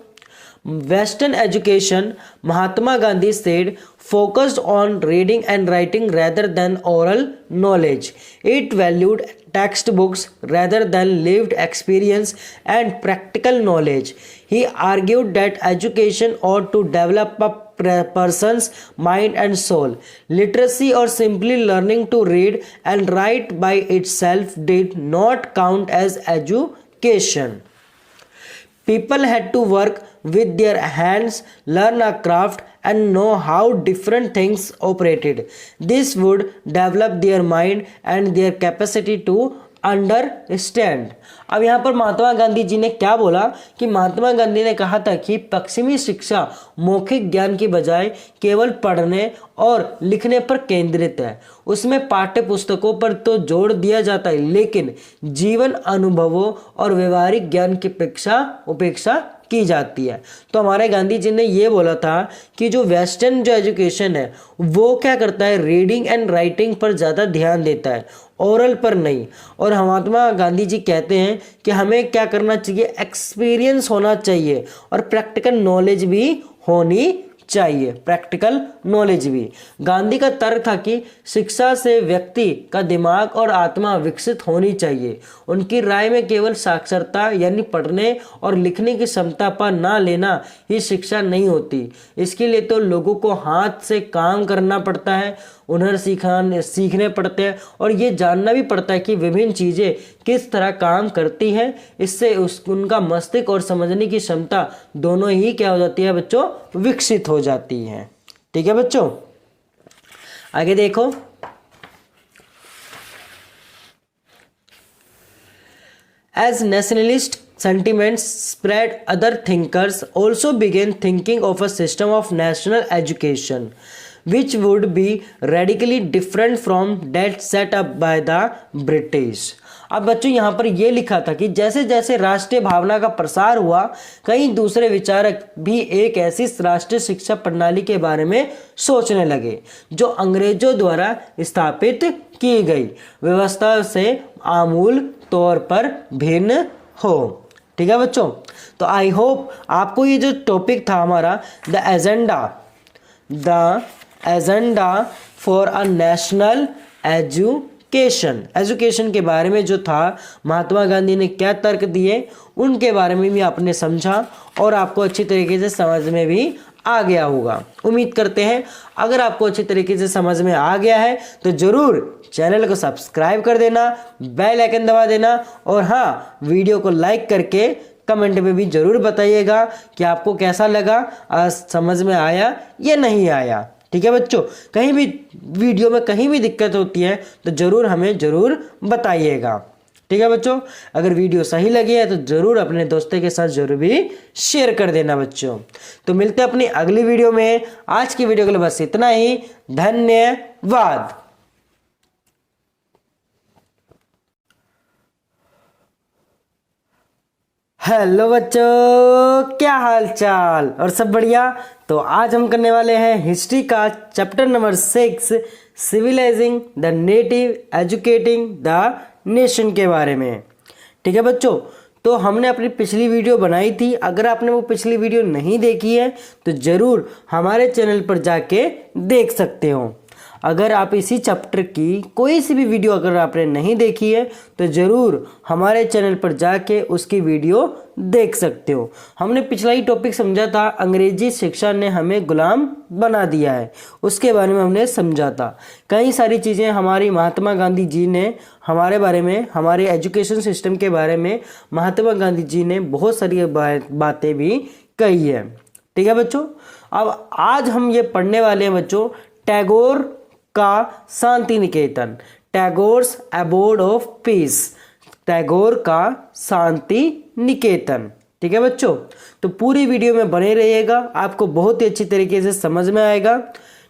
Western education, Mahatma Gandhi said, focused on reading and writing rather than oral knowledge. It valued textbooks rather than lived experience and practical knowledge. He argued that education ought to develop a person's mind and soul. Literacy or simply learning to read and write by itself did not count as education. People had to work with their hands, learn a craft and know how different things operated. This would develop their mind and their capacity to understand. अब यहाँ पर महात्मा गांधी जी ने क्या बोला कि महात्मा गांधी ने कहा था कि पश्चिमी शिक्षा मौखिक ज्ञान की बजाय केवल पढ़ने और लिखने पर केंद्रित है। उसमें पाठ्य पुस्तकों पर तो जोर दिया जाता है, लेकिन जीवन अनुभवों और व्यवहारिक ज्ञान की उपेक्षा की जाती है। तो हमारे गांधी जी ने ये बोला था कि जो वेस्टर्न जो एजुकेशन है वो क्या करता है, रीडिंग एंड राइटिंग पर ज़्यादा ध्यान देता है, ओरल पर नहीं। और महात्मा गांधी जी कहते हैं कि हमें क्या करना चाहिए, एक्सपीरियंस होना चाहिए और प्रैक्टिकल नॉलेज भी होनी चाहिए, प्रैक्टिकल नॉलेज भी। गांधी का तर्क था कि शिक्षा से व्यक्ति का दिमाग और आत्मा विकसित होनी चाहिए। उनकी राय में केवल साक्षरता यानी पढ़ने और लिखने की क्षमता पर ना लेना ही शिक्षा नहीं होती। इसके लिए तो लोगों को हाथ से काम करना पड़ता है, हुनर सीखने पड़ते हैं और ये जानना भी पड़ता है कि विभिन्न चीज़ें किस तरह काम करती हैं। इससे उनका मस्तिष्क और समझने की क्षमता दोनों ही क्या हो जाती है बच्चों, विकसित हो जाती है। ठीक है बच्चों, आगे देखो। As nationalist sentiments spread, other thinkers also began thinking of a system of national education which would be radically different from that set up by the British. अब बच्चों यहाँ पर यह लिखा था कि जैसे जैसे राष्ट्रीय भावना का प्रसार हुआ, कई दूसरे विचारक भी एक ऐसी राष्ट्रीय शिक्षा प्रणाली के बारे में सोचने लगे जो अंग्रेजों द्वारा स्थापित की गई व्यवस्था से आमूल तौर पर भिन्न हो। ठीक है बच्चों, तो आई होप आपको ये जो टॉपिक था हमारा the agenda for a national education के बारे में जो था, महात्मा गांधी ने क्या तर्क दिए उनके बारे में भी आपने समझा और आपको अच्छी तरीके से समझ में भी आ गया होगा। उम्मीद करते हैं अगर आपको अच्छी तरीके से समझ में आ गया है तो ज़रूर चैनल को सब्सक्राइब कर देना, बेल आइकन दबा देना और हाँ, वीडियो को लाइक करके कमेंट में भी ज़रूर बताइएगा कि आपको कैसा लगा, आज समझ में आया या नहीं आया। ठीक है बच्चों, कहीं भी वीडियो में कहीं भी दिक्कत होती है तो ज़रूर हमें ज़रूर बताइएगा। ठीक है बच्चों, अगर वीडियो सही लगी है तो ज़रूर अपने दोस्तों के साथ ज़रूर भी शेयर कर देना बच्चों। तो मिलते हैं अपनी अगली वीडियो में। आज की वीडियो के लिए बस इतना ही। धन्यवाद। हेलो बच्चों, क्या हाल चाल और सब बढ़िया। तो आज हम करने वाले हैं हिस्ट्री का chapter number 6, civilising the native educating the nation के बारे में। ठीक है बच्चों, तो हमने अपनी पिछली वीडियो बनाई थी। अगर आपने वो पिछली वीडियो नहीं देखी है तो ज़रूर हमारे चैनल पर जाके देख सकते हो। अगर आप इसी चैप्टर की कोई सी भी वीडियो अगर आपने नहीं देखी है तो ज़रूर हमारे चैनल पर जाके उसकी वीडियो देख सकते हो। हमने पिछला ही टॉपिक समझा था, अंग्रेजी शिक्षा ने हमें गुलाम बना दिया है, उसके बारे में हमने समझा था। कई सारी चीज़ें हमारी महात्मा गांधी जी ने हमारे बारे में, हमारे एजुकेशन सिस्टम के बारे में महात्मा गांधी जी ने बहुत सारी बातें भी कही है। ठीक है बच्चों, अब आज हम ये पढ़ने वाले हैं बच्चों टैगोर का Shantiniketan, Tagore's abode of peace, Tagore का शांति निकेतन। ठीक है बच्चों, तो पूरी वीडियो में बने रहिएगा, आपको बहुत ही अच्छी तरीके से समझ में आएगा।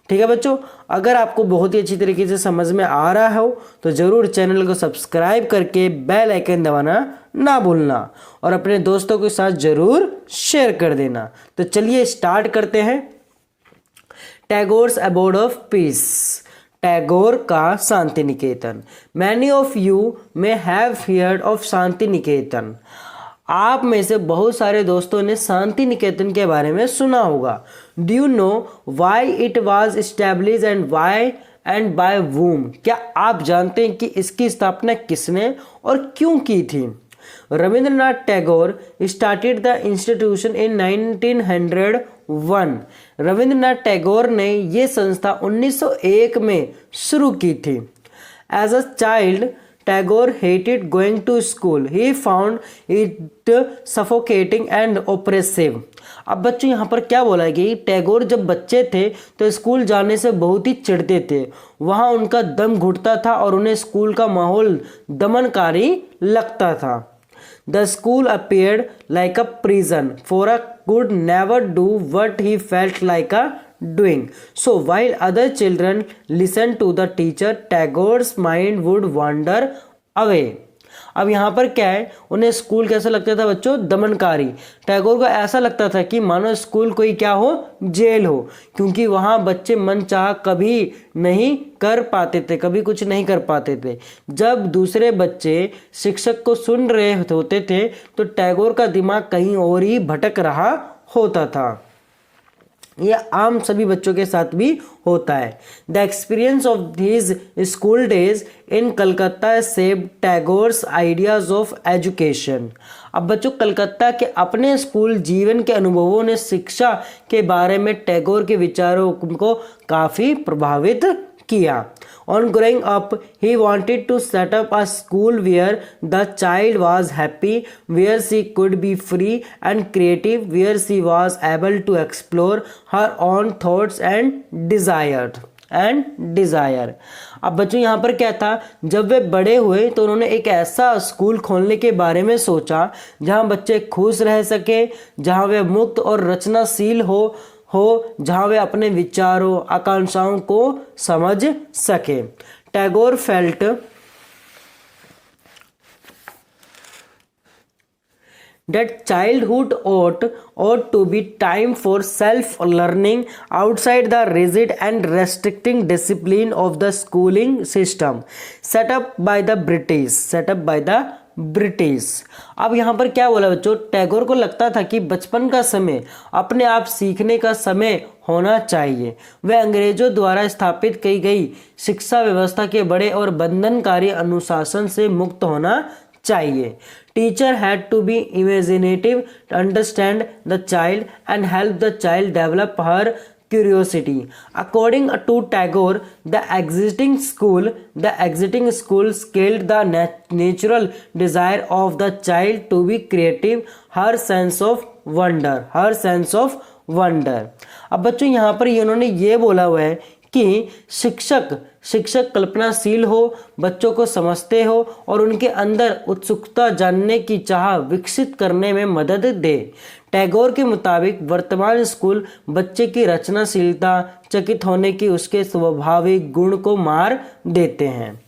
ठीक है बच्चों, अगर आपको बहुत ही अच्छी तरीके से समझ में आ रहा हो तो ज़रूर चैनल को सब्सक्राइब करके बेल आइकन दबाना ना भूलना और अपने दोस्तों के साथ ज़रूर शेयर कर देना। तो चलिए स्टार्ट करते हैं। Tagore's abode of peace, Tagore का Shantiniketan. Many of you may have heard of Shantiniketan. आप में से बहुत सारे दोस्तों ने शांति निकेतन के बारे में सुना होगा। Do you know why it was establish and why and by whom? क्या आप जानते हैं कि इसकी स्थापना किसने और क्यों की थी? Rabindranath Tagore started the institution in 1901। Rabindranath Tagore ने ये संस्था 1901 में शुरू की थी। As a child Tagore hated going to school, he found it suffocating and oppressive. अब बच्चों यहाँ पर क्या बोला है कि टैगोर जब बच्चे थे तो स्कूल जाने से बहुत ही चिढ़ते थे, वहाँ उनका दम घुटता था और उन्हें स्कूल का माहौल दमनकारी लगता था। The school appeared like a prison, for a could never do what he felt like a doing. So while other children listened to the teacher, Tagore's mind would wander away. अब यहाँ पर क्या है, उन्हें स्कूल कैसा लगता था बच्चों? दमनकारी। टैगोर को ऐसा लगता था कि मानो स्कूल कोई क्या हो, जेल हो, क्योंकि वहाँ बच्चे मन चाह कभी नहीं कर पाते थे, कभी कुछ नहीं कर पाते थे। जब दूसरे बच्चे शिक्षक को सुन रहे होते थे तो टैगोर का दिमाग कहीं और ही भटक रहा होता था। यह आम सभी बच्चों के साथ भी होता है। The experience of his school days in Calcutta shaped Tagore's ideas of education. अब बच्चों, कलकत्ता के अपने स्कूल जीवन के अनुभवों ने शिक्षा के बारे में टैगोर के विचारों को काफ़ी प्रभावित किया। On growing up, he wanted to set up a school where the child was happy, where she could be free and creative, where she was able to explore her own thoughts and desire. अब बच्चों यहाँ पर क्या था, जब वे बड़े हुए तो उन्होंने एक ऐसा स्कूल खोलने के बारे में सोचा जहाँ बच्चे खुश रह सके, जहाँ वे मुक्त और रचनाशील हो, जहाँ वे अपने विचारों आकांक्षाओं को समझ सके। Tagore felt that childhood ought to be time for self-learning outside the rigid and restricting discipline of the schooling system set up by the British. अब यहाँ पर क्या बोला बच्चों, टैगोर को लगता था कि बचपन का समय अपने आप सीखने का समय होना चाहिए। वह अंग्रेजों द्वारा स्थापित की गई शिक्षा व्यवस्था के बड़े और बंधनकारी अनुशासन से मुक्त होना चाहिए। Teacher had to be imaginative, understand the child and help the child develop her curiosity. According to Tagore, the existing school scaled the natural desire of the child to be creative, her sense of wonder. अब बच्चों यहाँ पर इन्होंने ये बोला हुआ है कि शिक्षक कल्पनाशील हो, बच्चों को समझते हो और उनके अंदर उत्सुकता जानने की चाह विकसित करने में मदद दे। टैगोर के मुताबिक वर्तमान स्कूल बच्चे की रचनाशीलता, चकित होने की उसके स्वाभाविक गुण को मार देते हैं।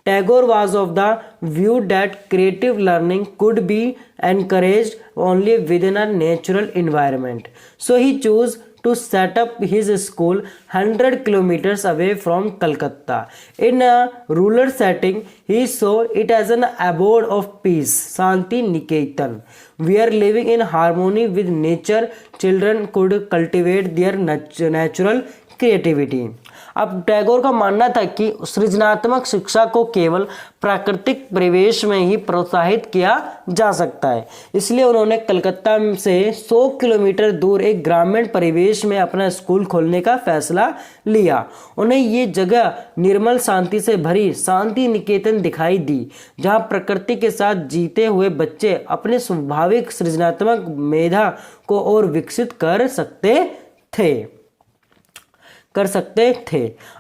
Tagore was of the view that creative learning could be encouraged only within a natural environment. So he chose to set up his school 100 kilometers away from Calcutta. In a rural setting, he saw it as an abode of peace, Shanti Niketan, where living in harmony with nature, children could cultivate their natural creativity. अब टैगोर का मानना था कि सृजनात्मक शिक्षा को केवल प्राकृतिक परिवेश में ही प्रोत्साहित किया जा सकता है, इसलिए उन्होंने कलकत्ता से 100 किलोमीटर दूर एक ग्रामीण परिवेश में अपना स्कूल खोलने का फैसला लिया। उन्हें ये जगह निर्मल शांति से भरी शांति निकेतन दिखाई दी, जहां प्रकृति के साथ जीते हुए बच्चे अपने स्वाभाविक सृजनात्मक मेधा को और विकसित कर सकते थे।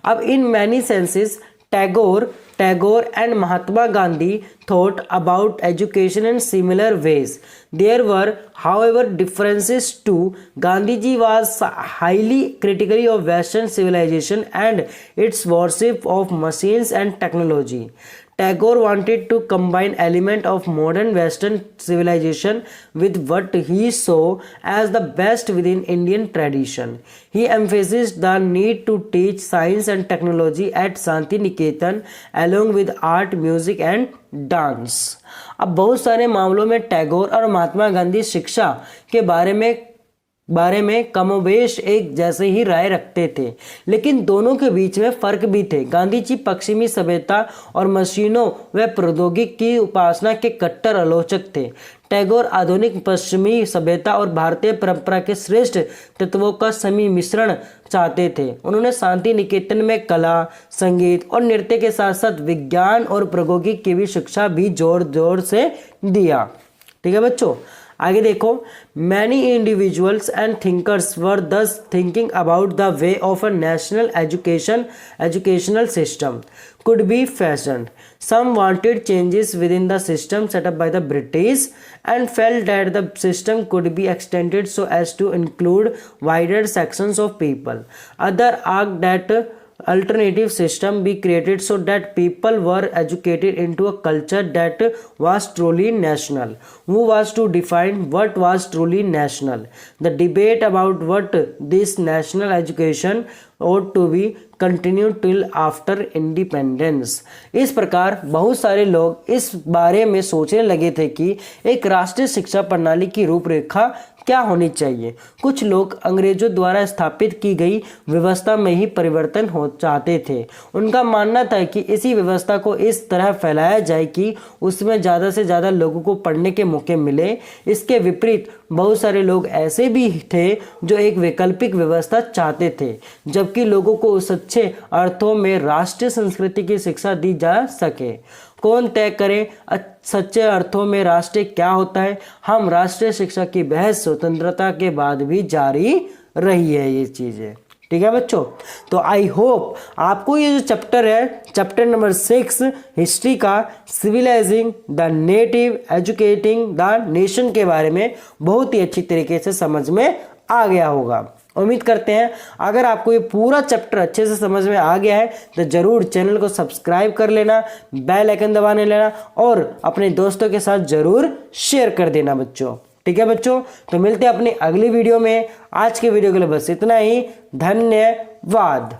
अब in many senses Tagore and Mahatma Gandhi thought about education in similar ways. There were, however, differences too. Gandhiji was highly critical of Western civilization and its worship of machines and technology. Tagore wanted to combine elements of modern Western civilization with what he saw as the best within Indian tradition. He emphasized the need to teach science and technology at Shanti Niketan along with art, music and dance. अब बहुत सारे मामलों में टैगोर और महात्मा गांधी शिक्षा के बारे में कमोबेश एक जैसे ही राय रखते थे, लेकिन दोनों के बीच में फर्क भी थे। गांधी जी पश्चिमी सभ्यता और मशीनों व प्रौद्योगिकी की उपासना के कट्टर आलोचक थे। टैगोर आधुनिक पश्चिमी सभ्यता और भारतीय परंपरा के श्रेष्ठ तत्वों का सम्मिश्रण चाहते थे। उन्होंने शांति निकेतन में कला, संगीत और नृत्य के साथ साथ विज्ञान और प्रौद्योगिकी की भी शिक्षा भी जोर से दिया। ठीक है बच्चों, आगे देखो। मैनी इंडिविजुअल्स एंड थिंकर्स वर दस thinking about the way of a national educational system could be fashioned. Some wanted changes within the system set up by the British and felt that the system could be extended so as to include wider sections of people. Others argued that alternative system be created so that people were educated into a culture that was truly national. Who was to define what was truly national? The debate about what this national education ought to be continued till after independence. इस प्रकार बहुत सारे लोग इस बारे में सोचने लगे थे कि एक राष्ट्रीय शिक्षा प्रणाली की रूपरेखा क्या होनी चाहिए। कुछ लोग अंग्रेजों द्वारा स्थापित की गई व्यवस्था में ही परिवर्तन हो चाहते थे। उनका मानना था कि इसी व्यवस्था को इस तरह फैलाया जाए कि उसमें ज़्यादा से ज़्यादा लोगों को पढ़ने के मौके मिले। इसके विपरीत बहुत सारे लोग ऐसे भी थे जो एक वैकल्पिक व्यवस्था चाहते थे, जबकि लोगों को सच्चे अर्थों में राष्ट्रीय संस्कृति की शिक्षा दी जा सके। कौन तय करे सच्चे अर्थों में राष्ट्रीय क्या होता है? हम राष्ट्रीय शिक्षा की बहस स्वतंत्रता के बाद भी जारी रही है ये चीजें। ठीक है बच्चों, तो आई होप आपको ये जो चैप्टर है, चैप्टर नंबर 6 हिस्ट्री का, civilising the native educating the nation के बारे में बहुत ही अच्छी तरीके से समझ में आ गया होगा। उम्मीद करते हैं अगर आपको ये पूरा चैप्टर अच्छे से समझ में आ गया है तो जरूर चैनल को सब्सक्राइब कर लेना, बेल आइकन दबाने लेना और अपने दोस्तों के साथ जरूर शेयर कर देना बच्चों। ठीक है बच्चों, तो मिलते हैं अपनी अगली वीडियो में। आज के वीडियो के लिए बस इतना ही। धन्यवाद।